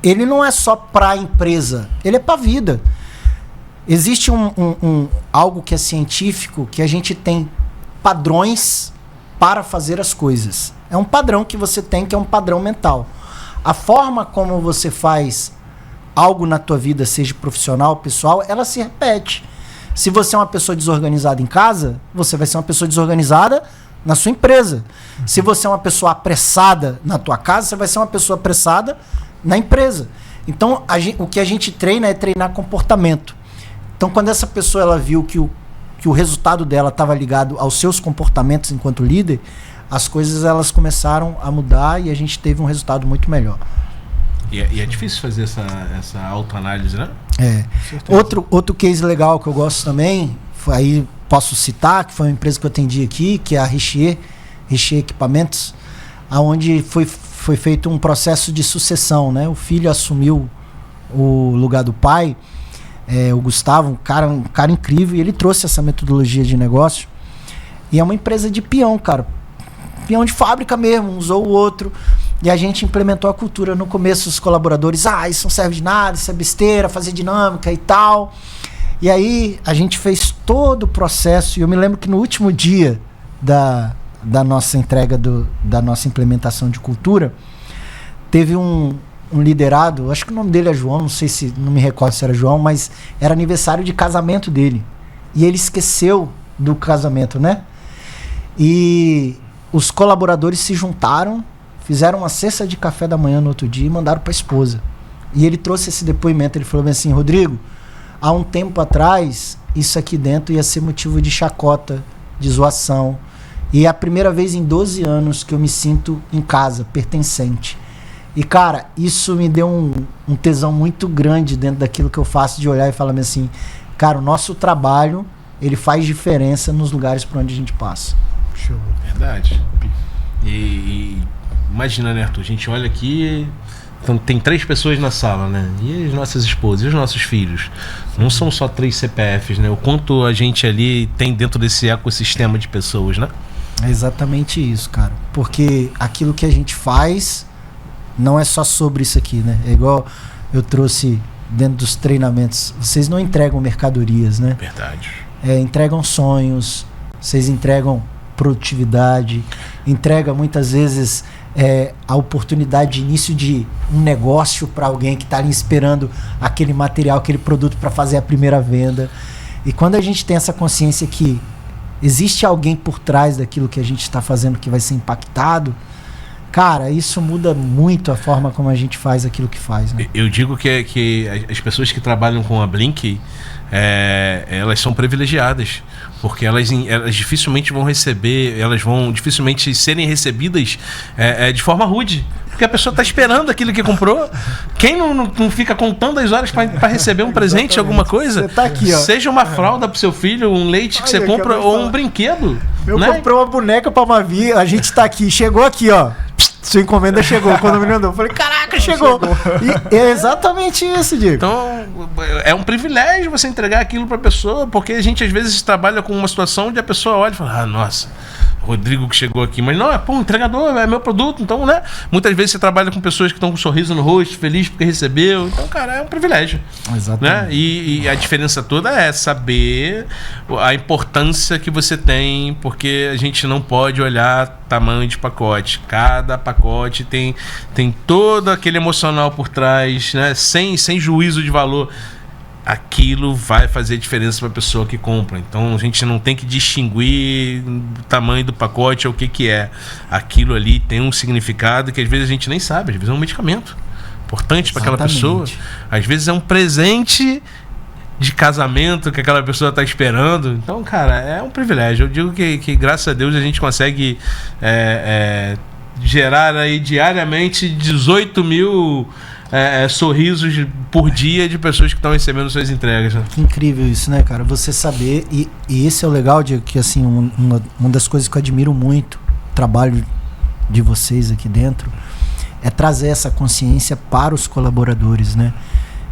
ele não é só para a empresa, ele é para a vida. Existe algo que é científico, que a gente tem padrões para fazer as coisas. É um padrão que você tem, que é um padrão mental. A forma como você faz algo na tua vida, seja profissional, pessoal, ela se repete. Se você é uma pessoa desorganizada em casa, você vai ser uma pessoa desorganizada na sua empresa. Se você é uma pessoa apressada na tua casa, você vai ser uma pessoa apressada na empresa. Então, o que a gente treina é treinar comportamento. Então, quando essa pessoa ela viu que o resultado dela estava ligado aos seus comportamentos enquanto líder, as coisas elas começaram a mudar e a gente teve um resultado muito melhor. E é difícil fazer essa autoanálise, né? Outro case legal que eu gosto também, aí posso citar, que foi uma empresa que eu atendi aqui, que é a Richier Equipamentos, onde foi feito um processo de sucessão, né? O filho assumiu o lugar do pai, o Gustavo, um cara incrível, e ele trouxe essa metodologia de negócio. E é uma empresa de peão, cara. Peão de fábrica mesmo, um usou o outro. E a gente implementou a cultura. No começo, os colaboradores, isso não serve de nada, isso é besteira, fazer dinâmica e tal. E aí, a gente fez todo o processo. E eu me lembro que no último dia da nossa entrega, da nossa implementação de cultura, teve um liderado, acho que o nome dele é João, não me recordo se era João, mas era aniversário de casamento dele. E ele esqueceu do casamento, né? E os colaboradores se juntaram, fizeram uma cesta de café da manhã no outro dia e mandaram para a esposa. E ele trouxe esse depoimento, ele falou assim: Rodrigo, há um tempo atrás, isso aqui dentro ia ser motivo de chacota, de zoação. E é a primeira vez em 12 anos que eu me sinto em casa, pertencente. E, cara, isso me deu um tesão muito grande dentro daquilo que eu faço, de olhar e falar assim, cara, o nosso trabalho, ele faz diferença nos lugares por onde a gente passa. Show. Verdade. E imagina, né, Arthur? A gente olha aqui, então, tem 3 pessoas na sala, né? E as nossas esposas, e os nossos filhos. Não são só 3 CPFs, né? O quanto a gente ali tem dentro desse ecossistema de pessoas, né? É exatamente isso, cara. Porque aquilo que a gente faz não é só sobre isso aqui, né? É igual eu trouxe dentro dos treinamentos. Vocês não entregam mercadorias, né? Verdade. Entregam sonhos, vocês entregam produtividade, entrega muitas vezes a oportunidade de início de um negócio para alguém que está ali esperando aquele material, aquele produto para fazer a primeira venda. E quando a gente tem essa consciência que existe alguém por trás daquilo que a gente está fazendo que vai ser impactado, cara, isso muda muito a forma como a gente faz aquilo que faz, né? Eu digo que as pessoas que trabalham com a Blink, elas são privilegiadas, porque elas dificilmente vão receber, elas vão dificilmente serem recebidas de forma rude, porque a pessoa está esperando aquilo que comprou. Quem não fica contando as horas para receber um presente, alguma coisa? Você tá aqui, ó. Seja uma fralda pro seu filho, um leite que você compra, ou um brinquedo. Eu né? comprei uma boneca pra Mavi, a gente tá aqui, chegou aqui, ó. Sua encomenda chegou, quando me mandou. Eu falei, caraca, chegou. E é exatamente isso, Diego. Então, é um privilégio você entregar aquilo pra pessoa, porque a gente às vezes trabalha com uma situação onde a pessoa olha e fala, nossa, Rodrigo que chegou aqui. Mas não, o entregador, é meu produto. Então, né? Muitas vezes você trabalha com pessoas que estão com um sorriso no rosto, feliz porque recebeu. Então, cara, é um privilégio. Exatamente. Né? E a diferença toda é saber a importância que você tem, porque a gente não pode olhar tamanho de pacote. Cada pacote tem todo aquele emocional por trás, né? Sem juízo de valor. Aquilo vai fazer diferença para a pessoa que compra. Então a gente não tem que distinguir o tamanho do pacote ou o que é. Aquilo ali tem um significado que às vezes a gente nem sabe. Às vezes é um medicamento importante para aquela pessoa. Às vezes é um presente de casamento que aquela pessoa está esperando. Então, cara, é um privilégio. Eu digo que graças a Deus a gente consegue gerar aí diariamente 18 mil sorrisos por dia de pessoas que estão recebendo suas entregas. Né? Que incrível isso, né, cara? Você saber, e esse é o legal, de que assim, uma das coisas que eu admiro muito o trabalho de vocês aqui dentro é trazer essa consciência para os colaboradores, né?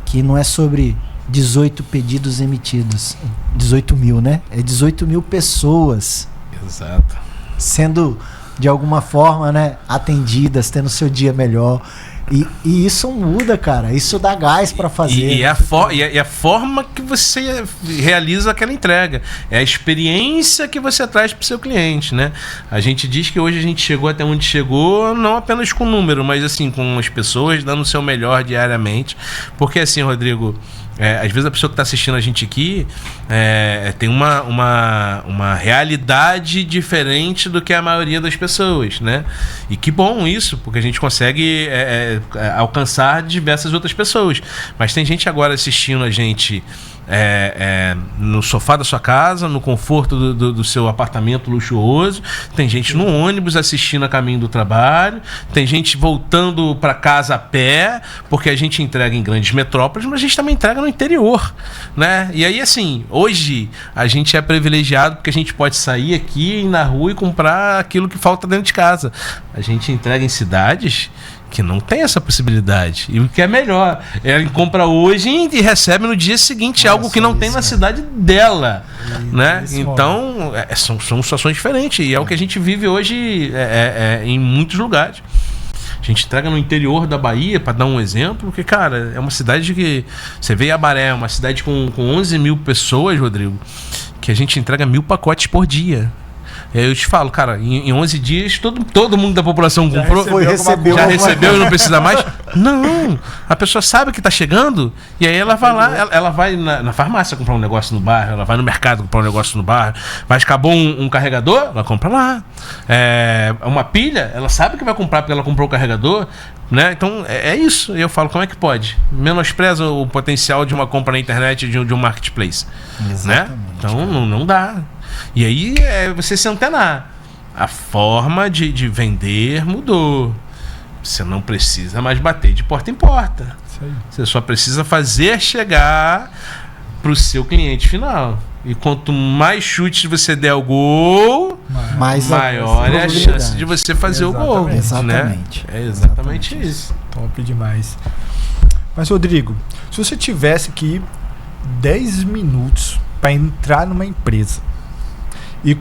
Que não é sobre 18 pedidos emitidos, 18 mil, né? É 18 mil pessoas. Exato. Sendo de alguma forma, né, atendidas, tendo seu dia melhor. E isso muda, cara. Isso dá gás pra fazer. E a forma que você realiza aquela entrega. É a experiência que você traz pro seu cliente, né? A gente diz que hoje a gente chegou até onde chegou, não apenas com número, mas assim, com as pessoas dando o seu melhor diariamente. Porque assim, Rodrigo, às vezes a pessoa que está assistindo a gente aqui tem uma realidade diferente do que a maioria das pessoas, né? E que bom isso, porque a gente consegue alcançar diversas outras pessoas. Mas tem gente agora assistindo a gente no sofá da sua casa, no conforto do seu apartamento luxuoso, tem gente no ônibus assistindo a caminho do trabalho, tem gente voltando para casa a pé, porque a gente entrega em grandes metrópoles, mas a gente também entrega no interior, né? E aí, assim, hoje a gente é privilegiado porque a gente pode sair aqui na rua e comprar aquilo que falta dentro de casa. A gente entrega em cidades que não tem essa possibilidade. E o que é melhor, ela compra hoje e recebe no dia seguinte algo que não tem na cidade dela, né? Então, são situações diferentes. E é o que a gente vive hoje em muitos lugares. A gente entrega no interior da Bahia, para dar um exemplo, porque, cara, é uma cidade que... Você vê Abaré, uma cidade com 11 mil pessoas, Rodrigo, que a gente entrega 1.000 pacotes por dia. Eu te falo, cara, em 11 dias todo mundo da população comprou. Já recebeu e não precisa mais? Não. A pessoa sabe que tá chegando e aí ela vai lá, ela vai na farmácia comprar um negócio no bairro, ela vai no mercado comprar um negócio no bairro, mas acabou um carregador, ela compra lá. Uma pilha, ela sabe que vai comprar porque ela comprou o carregador, né? Então é isso. Eu falo, como é que pode? Menospreza o potencial de uma compra na internet de um marketplace. Exatamente, né? Então não dá. E aí você se antenar. A forma de vender mudou. Você não precisa mais bater de porta em porta. Você só precisa fazer chegar para o seu cliente final. E quanto mais chutes você der ao gol, maior é a chance de você fazer o gol. Exatamente. Né? É exatamente isso. Top demais. Mas, Rodrigo, se você tivesse aqui 10 minutos para entrar numa empresa e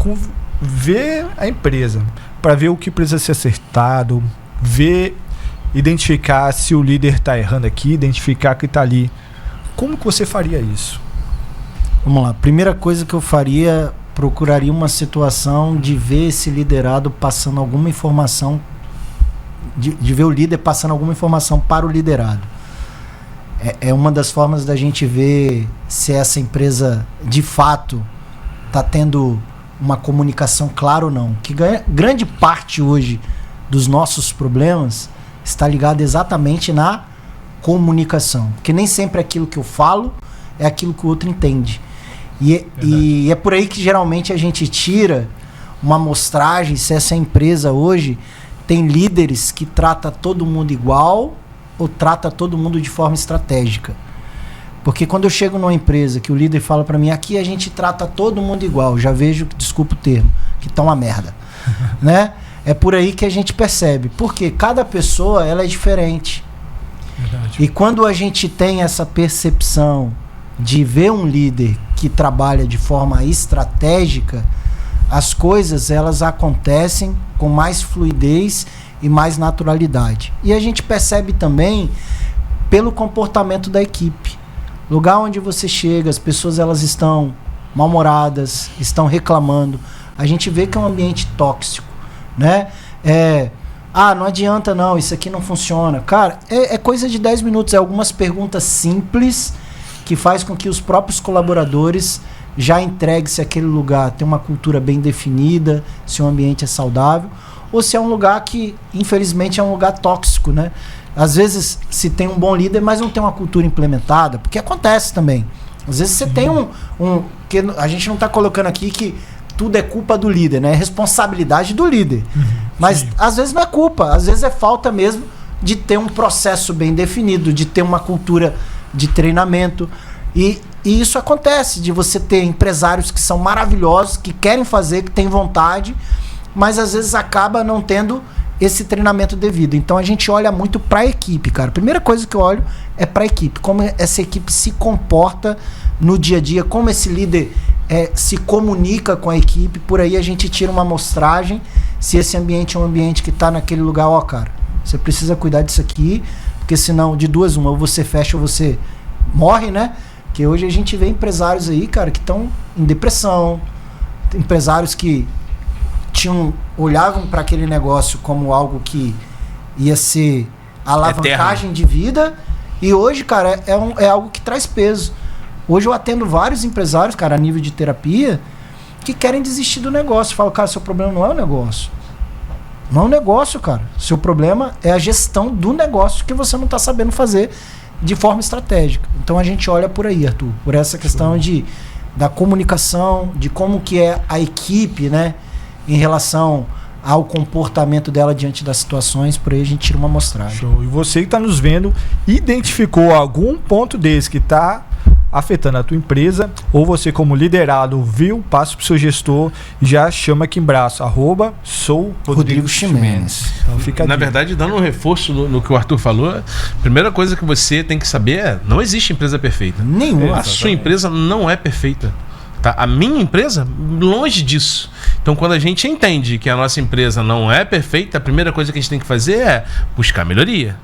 ver a empresa, para ver o que precisa ser acertado, identificar se o líder está errando aqui, identificar que está ali, como que você faria isso? Vamos lá, primeira coisa que eu faria, procuraria uma situação de ver esse liderado passando alguma informação, de ver o líder passando alguma informação para o liderado. É uma das formas da gente ver se essa empresa de fato está tendo uma comunicação clara ou não. Que grande parte hoje dos nossos problemas está ligado exatamente na comunicação. Porque nem sempre aquilo que eu falo é aquilo que o outro entende. E é por aí que geralmente a gente tira uma amostragem se essa empresa hoje tem líderes que trata todo mundo igual ou trata todo mundo de forma estratégica. Porque quando eu chego numa empresa que o líder fala para mim, aqui a gente trata todo mundo igual, já vejo, desculpa o termo, que tá uma merda. Né? É por aí que a gente percebe. Porque cada pessoa ela é diferente. Verdade. E quando a gente tem essa percepção de ver um líder que trabalha de forma estratégica, as coisas elas acontecem com mais fluidez e mais naturalidade. E a gente percebe também pelo comportamento da equipe. Lugar onde você chega, as pessoas elas estão mal-humoradas, estão reclamando. A gente vê que é um ambiente tóxico, né? Não adianta não, isso aqui não funciona. Cara, é coisa de 10 minutos, é algumas perguntas simples que faz com que os próprios colaboradores já entreguem se aquele lugar tem uma cultura bem definida, se o ambiente é saudável, ou se é um lugar que, infelizmente, é um lugar tóxico, né? Às vezes se tem um bom líder, mas não tem uma cultura implementada, porque acontece também. Às vezes você tem que a gente não está colocando aqui que tudo é culpa do líder, né? É responsabilidade do líder. Mas às vezes não é culpa, às vezes é falta mesmo de ter um processo bem definido, de ter uma cultura de treinamento. E isso acontece, de você ter empresários que são maravilhosos, que querem fazer, que têm vontade, mas às vezes acaba não tendo esse treinamento devido. Então a gente olha muito para a equipe, cara. A primeira coisa que eu olho é para a equipe, como essa equipe se comporta no dia a dia, como esse líder se comunica com a equipe. Por aí a gente tira uma amostragem se esse ambiente é um ambiente que está naquele lugar, cara, Você precisa cuidar disso aqui, porque senão, de duas uma, ou você fecha ou você morre, né? Porque hoje a gente vê empresários aí, cara, que estão em depressão, empresários que olhavam para aquele negócio como algo que ia ser alavancagem de vida, e hoje, cara, é algo que traz peso. Hoje eu atendo vários empresários, cara, a nível de terapia, que querem desistir do negócio. Falo, cara, seu problema não é o negócio. Não é um negócio, cara. Seu problema é a gestão do negócio que você não está sabendo fazer de forma estratégica. Então a gente olha por aí, Arthur, por essa questão da comunicação, de como que é a equipe, né, em relação ao comportamento dela diante das situações. Por aí a gente tira uma amostragem. Show. E você que está nos vendo, identificou algum ponto desse que está afetando a tua empresa, ou você como liderado viu, passa para o seu gestor e já chama aqui em braço, @sou Rodrigo Ximenes. Então fica na verdade, dando um reforço no que o Arthur falou, a primeira coisa que você tem que saber é, não existe empresa perfeita. Nenhuma. A sua empresa não é perfeita. Tá? A minha empresa, longe disso. Então, quando a gente entende que a nossa empresa não é perfeita, a primeira coisa que a gente tem que fazer é buscar melhoria.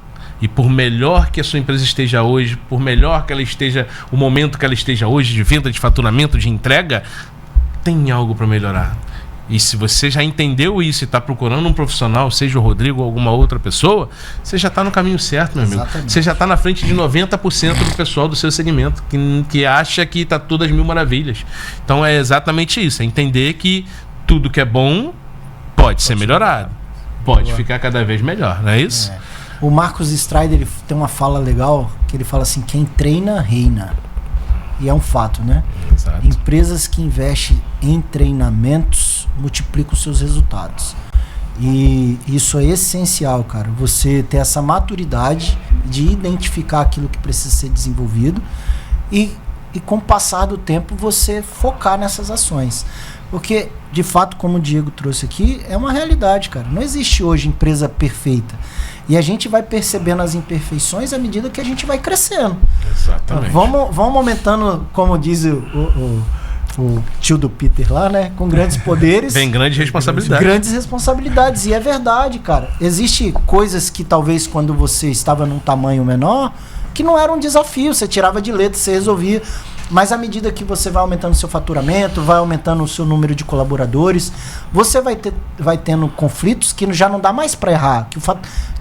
E por melhor que a sua empresa esteja hoje, por melhor que ela esteja, o momento que ela esteja hoje, de venda, de faturamento, de entrega, tem algo para melhorar. E se você já entendeu isso e está procurando um profissional, seja o Rodrigo ou alguma outra pessoa, você já está no caminho certo, meu amigo. Você já está na frente de 90% do pessoal do seu segmento, que acha que está tudo às mil maravilhas. Então é exatamente isso, é entender que tudo que é bom pode ser melhorado. Pode ficar cada vez melhor, não é isso? O Marcos Strider, ele tem uma fala legal, que ele fala assim, quem treina, reina. E é um fato, né? Exato. Empresas que investem em treinamentos multiplicam os seus resultados. E isso é essencial, cara. Você ter essa maturidade de identificar aquilo que precisa ser desenvolvido e com o passar do tempo você focar nessas ações. Porque, de fato, como o Diego trouxe aqui, é uma realidade, cara. Não existe hoje empresa perfeita. E a gente vai percebendo as imperfeições à medida que a gente vai crescendo. Exatamente. Vamos aumentando, como diz o tio do Peter lá, né? Com grandes poderes. Vem grandes responsabilidades. Grandes responsabilidades. E é verdade, cara. Existem coisas que talvez quando você estava num tamanho menor, que não era um desafio. Você tirava de letra, você resolvia. Mas à medida que você vai aumentando o seu faturamento, vai aumentando o seu número de colaboradores, você vai tendo conflitos que já não dá mais para errar,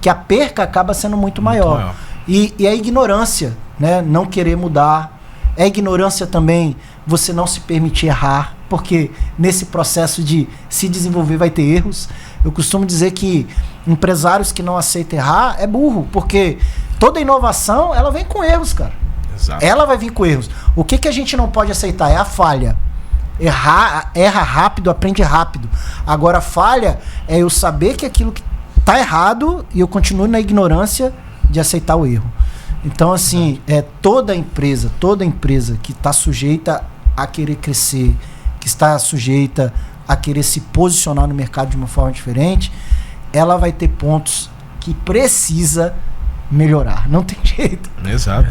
que a perca acaba sendo muito maior. E a ignorância, né? Não querer mudar. É ignorância também você não se permitir errar, porque nesse processo de se desenvolver vai ter erros. Eu costumo dizer que empresários que não aceitam errar é burro, porque toda inovação ela vem com erros, cara. Exato. Ela vai vir com erros. O que a gente não pode aceitar é a falha. Erra rápido, aprende rápido. Agora a falha é eu saber que aquilo que tá errado e eu continuo na ignorância de aceitar o erro. Então, assim, toda empresa que está sujeita a querer crescer, que está sujeita a querer se posicionar no mercado de uma forma diferente, ela vai ter pontos que precisa melhorar. Não tem jeito. Exato.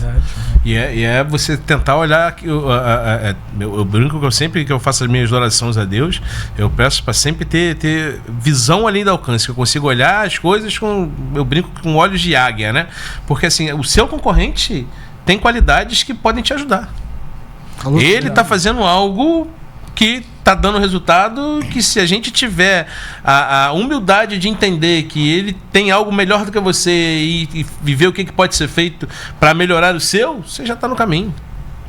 E é você tentar olhar. Eu brinco que sempre que eu faço as minhas orações a Deus, eu peço para sempre ter visão além do alcance, que eu consigo olhar as coisas eu brinco com olhos de águia, né? Porque assim, o seu concorrente tem qualidades que podem te ajudar. Ele está fazendo algo que está dando resultado, que se a gente tiver a humildade de entender que ele tem algo melhor do que você e ver o que pode ser feito para melhorar o seu, você já está no caminho.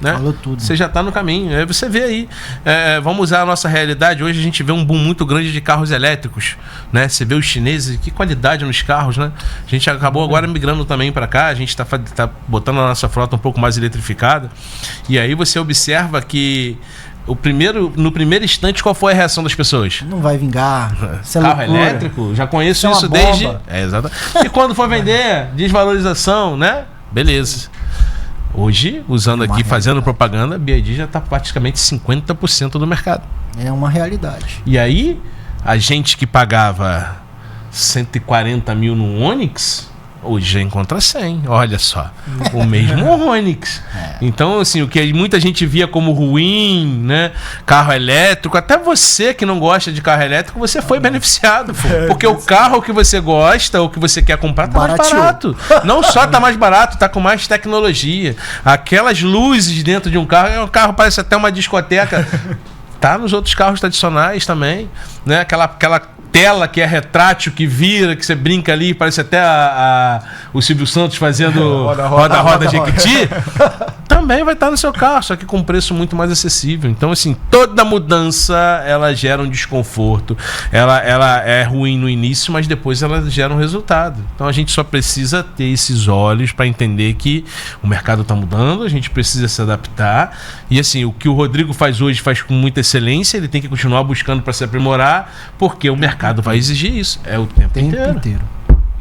Né? Falou tudo. Você já está no caminho. Aí você vê aí. Vamos usar a nossa realidade. Hoje a gente vê um boom muito grande de carros elétricos. Né? Você vê os chineses, que qualidade nos carros. Né? A gente acabou agora migrando também para cá. A gente está botando a nossa frota um pouco mais eletrificada. E aí você observa que no primeiro instante, qual foi a reação das pessoas? Não vai vingar. Carro elétrico? Já conheço isso desde... exato. E quando for vender, desvalorização, né? Beleza. Hoje, usando aqui, fazendo propaganda, a BYD já está praticamente 50% do mercado. É uma realidade. E aí, a gente que pagava 140 mil no Onix, Hoje já encontra 100, olha só. O mesmo Onix. Então, assim, o que muita gente via como ruim, né? Carro elétrico, até você que não gosta de carro elétrico, você foi beneficiado. Porque o carro que você gosta ou que você quer comprar tá mais barato. Não só tá mais barato, tá com mais tecnologia. Aquelas luzes dentro de um carro parece até uma discoteca. Tá nos outros carros tradicionais também, né? Aquela tela que é retrátil, que vira, que você brinca ali, parece até o Silvio Santos fazendo roda Jequiti, também vai estar no seu carro, só que com um preço muito mais acessível. Então, assim, toda mudança, ela gera um desconforto, ela é ruim no início, mas depois ela gera um resultado. Então, a gente só precisa ter esses olhos para entender que o mercado está mudando, a gente precisa se adaptar, e assim, o que o Rodrigo faz hoje, faz com muita excelência, ele tem que continuar buscando para se aprimorar, porque o mercado vai exigir isso. É o tempo inteiro.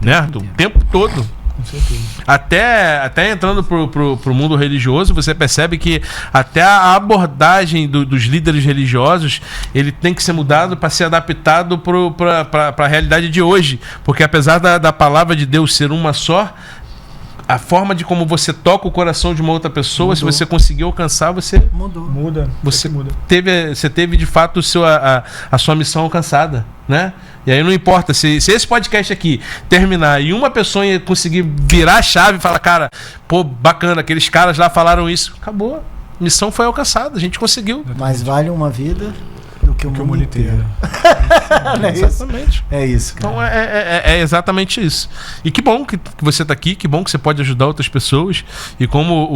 Né? O tempo todo. Com certeza. Até entrando pro mundo religioso, você percebe que até a abordagem dos líderes religiosos, ele tem que ser mudado para ser adaptado para a realidade de hoje. Porque apesar da palavra de Deus ser uma só, a forma de como você toca o coração de uma outra pessoa, se você conseguir alcançar, você muda. Você teve de fato a sua missão alcançada, né? E aí não importa se esse podcast aqui terminar e uma pessoa conseguir virar a chave e falar, cara, pô, bacana, aqueles caras lá falaram isso, acabou. Missão foi alcançada, a gente conseguiu. Mais vale uma vida do que o mundo inteiro. É exatamente. É isso, cara. Então é exatamente isso. E que bom que você está aqui, que bom que você pode ajudar outras pessoas. E como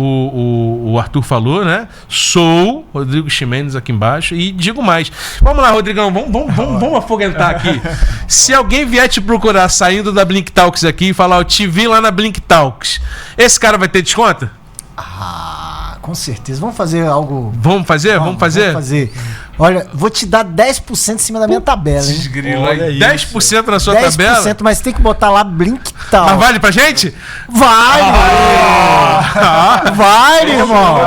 o Arthur falou, né? Sou Rodrigo Ximenes aqui embaixo. E digo mais. Vamos lá, Rodrigão, vamos afoguentar aqui. Se alguém vier te procurar saindo da Blink Talks aqui e falar, eu te vi lá na Blink Talks, esse cara vai ter desconto? Com certeza. Vamos fazer algo. Vamos fazer? Vamos fazer. Olha, vou te dar 10% em cima da minha tabela, hein? Grilo, aí, 10% na sua tabela? 10%, mas tem que botar lá Blink Talks. Mas vale pra gente? Vale! Vale, irmão!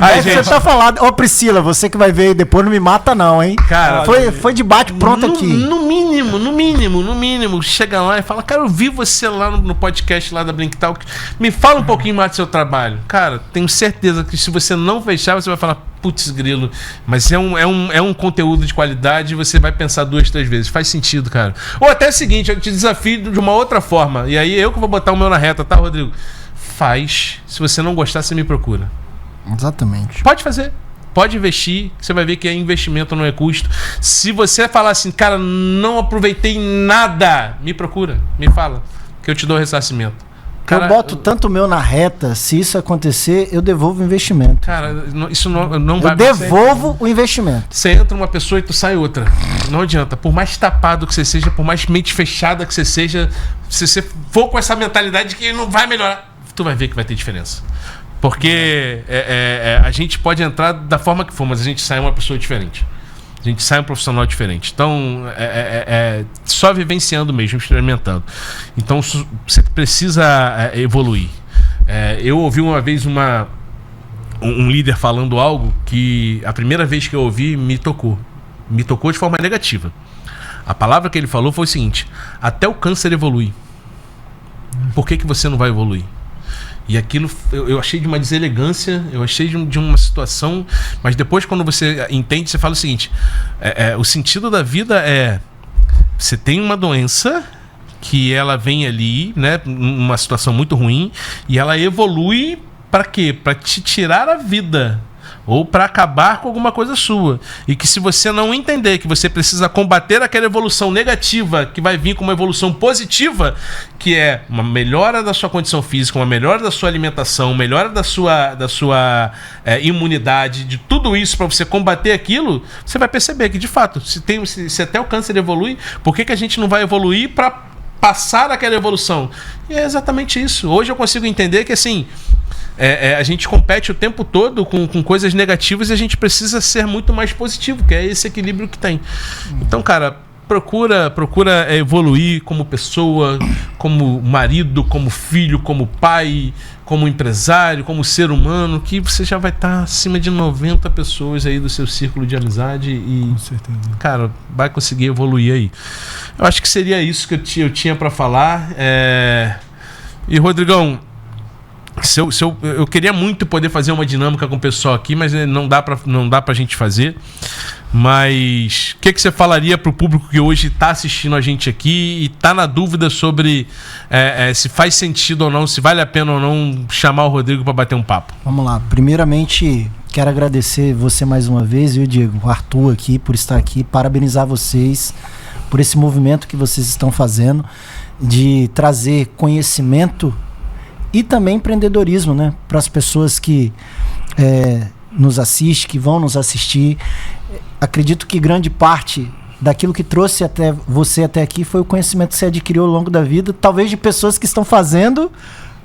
Aí, gente. Você tá falando. Ô, Priscila, você que vai ver depois não me mata não, hein? Cara, foi de bate pronto aqui. No mínimo, chega lá e fala, cara, eu vi você lá no podcast lá da Blink Talk, me fala um pouquinho mais do seu trabalho. Cara, tenho certeza que se você não fechar, você vai falar, putz, grilo, mas é um conteúdo de qualidade e você vai pensar 2, 3 vezes. Faz sentido, cara. Ou até o seguinte, eu te desafio de uma outra forma. E aí eu que vou botar o meu na reta, tá, Rodrigo? Faz. Se você não gostar, você me procura. Exatamente. Pode fazer. Pode investir. Você vai ver que é investimento, não é custo. Se você falar assim, cara, não aproveitei nada, me procura. Me fala. Que eu te dou ressarcimento. Cara, eu boto tanto o meu na reta, se isso acontecer, eu devolvo o investimento. Cara, isso não vai... Eu devolvo o investimento. Você entra uma pessoa e tu sai outra. Não adianta. Por mais tapado que você seja, por mais mente fechada que você seja, se você for com essa mentalidade que não vai melhorar, tu vai ver que vai ter diferença. Porque a gente pode entrar da forma que for, mas a gente sai uma pessoa diferente. A gente sai um profissional diferente. Então, só vivenciando mesmo, experimentando. Então, você precisa evoluir. Eu ouvi uma vez um líder falando algo que a primeira vez que eu ouvi me tocou. Me tocou de forma negativa. A palavra que ele falou foi o seguinte: até o câncer evolui. Por que você não vai evoluir? E aquilo eu achei de uma deselegância, eu achei de uma situação, mas depois quando você entende, você fala o seguinte, o sentido da vida é, você tem uma doença que ela vem ali, né, uma situação muito ruim, e ela evolui para quê? Para te tirar a vida. Ou para acabar com alguma coisa sua. E que se você não entender que você precisa combater aquela evolução negativa que vai vir com uma evolução positiva, que é uma melhora da sua condição física, uma melhora da sua alimentação, melhora da sua imunidade, de tudo isso para você combater aquilo, você vai perceber que de fato, se até o câncer evolui, por que a gente não vai evoluir para passar aquela evolução? E é exatamente isso. Hoje eu consigo entender que assim... a gente compete o tempo todo com coisas negativas e a gente precisa ser muito mais positivo, que é esse equilíbrio que tem. Então, cara, procura evoluir como pessoa, como marido, como filho, como pai, como empresário, como ser humano, que você já vai estar acima de 90 pessoas aí do seu círculo de amizade e, com certeza, cara, vai conseguir evoluir aí. Eu acho que seria isso que eu tinha para falar. E, Rodrigão, eu queria muito poder fazer uma dinâmica com o pessoal aqui, mas não dá pra gente fazer. Mas o que você falaria pro público que hoje está assistindo a gente aqui e está na dúvida sobre se faz sentido ou não, se vale a pena ou não chamar o Rodrigo para bater um papo? Vamos lá. Primeiramente, quero agradecer você mais uma vez, viu, Diego? O Arthur aqui, por estar aqui. Parabenizar vocês por esse movimento que vocês estão fazendo de trazer conhecimento e também empreendedorismo, né, para as pessoas que nos assistem, que vão nos assistir. Acredito que grande parte daquilo que trouxe até você até aqui foi o conhecimento que você adquiriu ao longo da vida, talvez de pessoas que estão fazendo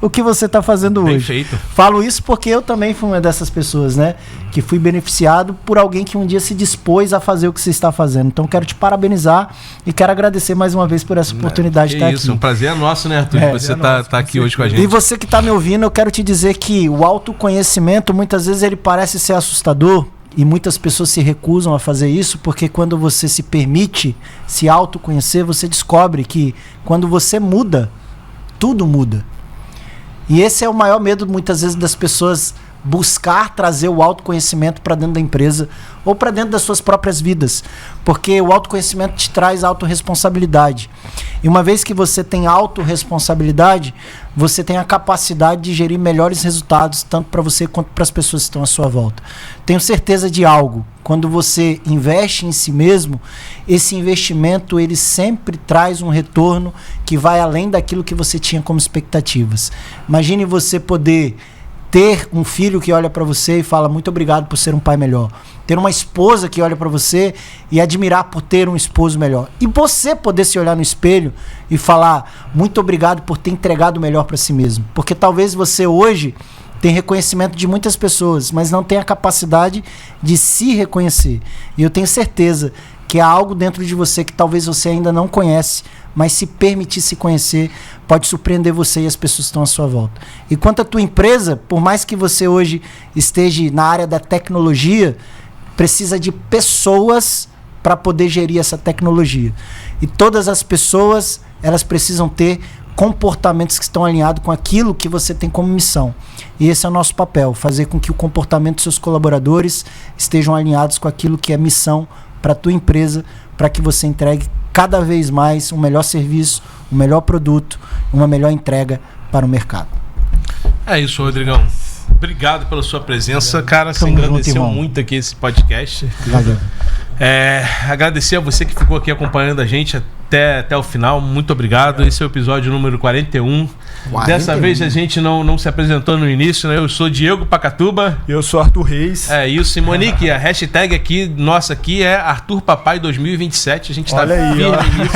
o que você está fazendo hoje. Perfeito. Falo isso porque eu também fui uma dessas pessoas, né? Que fui beneficiado por alguém que um dia se dispôs a fazer o que você está fazendo. Então quero te parabenizar e quero agradecer mais uma vez por essa oportunidade de estar aqui. Isso, um prazer é nosso, né, Arthur? Você tá aqui hoje com a gente. E você que está me ouvindo, eu quero te dizer que o autoconhecimento, muitas vezes ele parece ser assustador e muitas pessoas se recusam a fazer isso porque quando você se permite se autoconhecer, você descobre que quando você muda, tudo muda. E esse é o maior medo, muitas vezes, das pessoas buscar trazer o autoconhecimento para dentro da empresa ou para dentro das suas próprias vidas. Porque o autoconhecimento te traz autorresponsabilidade. E uma vez que você tem autorresponsabilidade, você tem a capacidade de gerir melhores resultados, tanto para você quanto para as pessoas que estão à sua volta. Tenho certeza de algo. Quando você investe em si mesmo, esse investimento ele sempre traz um retorno que vai além daquilo que você tinha como expectativas. Imagine você poder ter um filho que olha para você e fala muito obrigado por ser um pai melhor. Ter uma esposa que olha para você e admirar por ter um esposo melhor. E você poder se olhar no espelho e falar muito obrigado por ter entregado o melhor para si mesmo. Porque talvez você hoje tem reconhecimento de muitas pessoas, mas não tem a capacidade de se reconhecer. E eu tenho certeza que há algo dentro de você que talvez você ainda não conhece, mas se permitir se conhecer, pode surpreender você e as pessoas que estão à sua volta. E quanto à tua empresa, por mais que você hoje esteja na área da tecnologia, precisa de pessoas para poder gerir essa tecnologia. E todas as pessoas, elas precisam ter comportamentos que estão alinhados com aquilo que você tem como missão. E esse é o nosso papel, fazer com que o comportamento dos seus colaboradores estejam alinhados com aquilo que é missão para a tua empresa, para que você entregue cada vez mais um melhor serviço, um melhor produto, uma melhor entrega para o mercado. É isso, Rodrigão. Obrigado pela sua presença, cara. Você agradeceu muito aqui esse podcast. Valeu. Agradecer a você que ficou aqui acompanhando a gente até o final. Muito obrigado. Esse é o episódio número 41. Dessa vez a gente não se apresentou no início, né? Eu sou Diego Pacatuba. Eu sou Arthur Reis. É isso, e Monique, a hashtag nossa aqui é Arthur Papai 2027. A gente está firme nisso.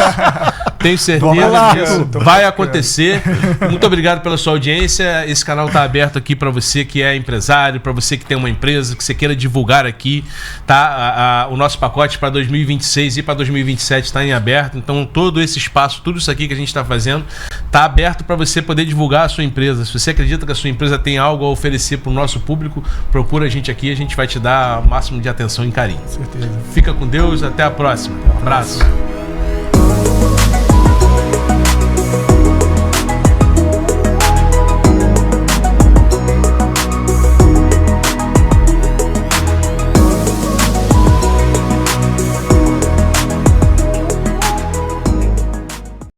Tenho certeza disso. Vai acontecer. Muito obrigado pela sua audiência. Esse canal está aberto aqui para você que é empresário, para você que tem uma empresa, que você queira divulgar aqui, tá? O nosso pacote para 2026 e para 2027 está em aberto. Então, todo esse espaço, tudo isso aqui que a gente está fazendo, está aberto para você poder divulgar a sua empresa. Se você acredita que a sua empresa tem algo a oferecer para o nosso público, procura a gente aqui, a gente vai te dar o máximo de atenção e carinho. Com certeza. Fica com Deus, até a próxima. Um abraço.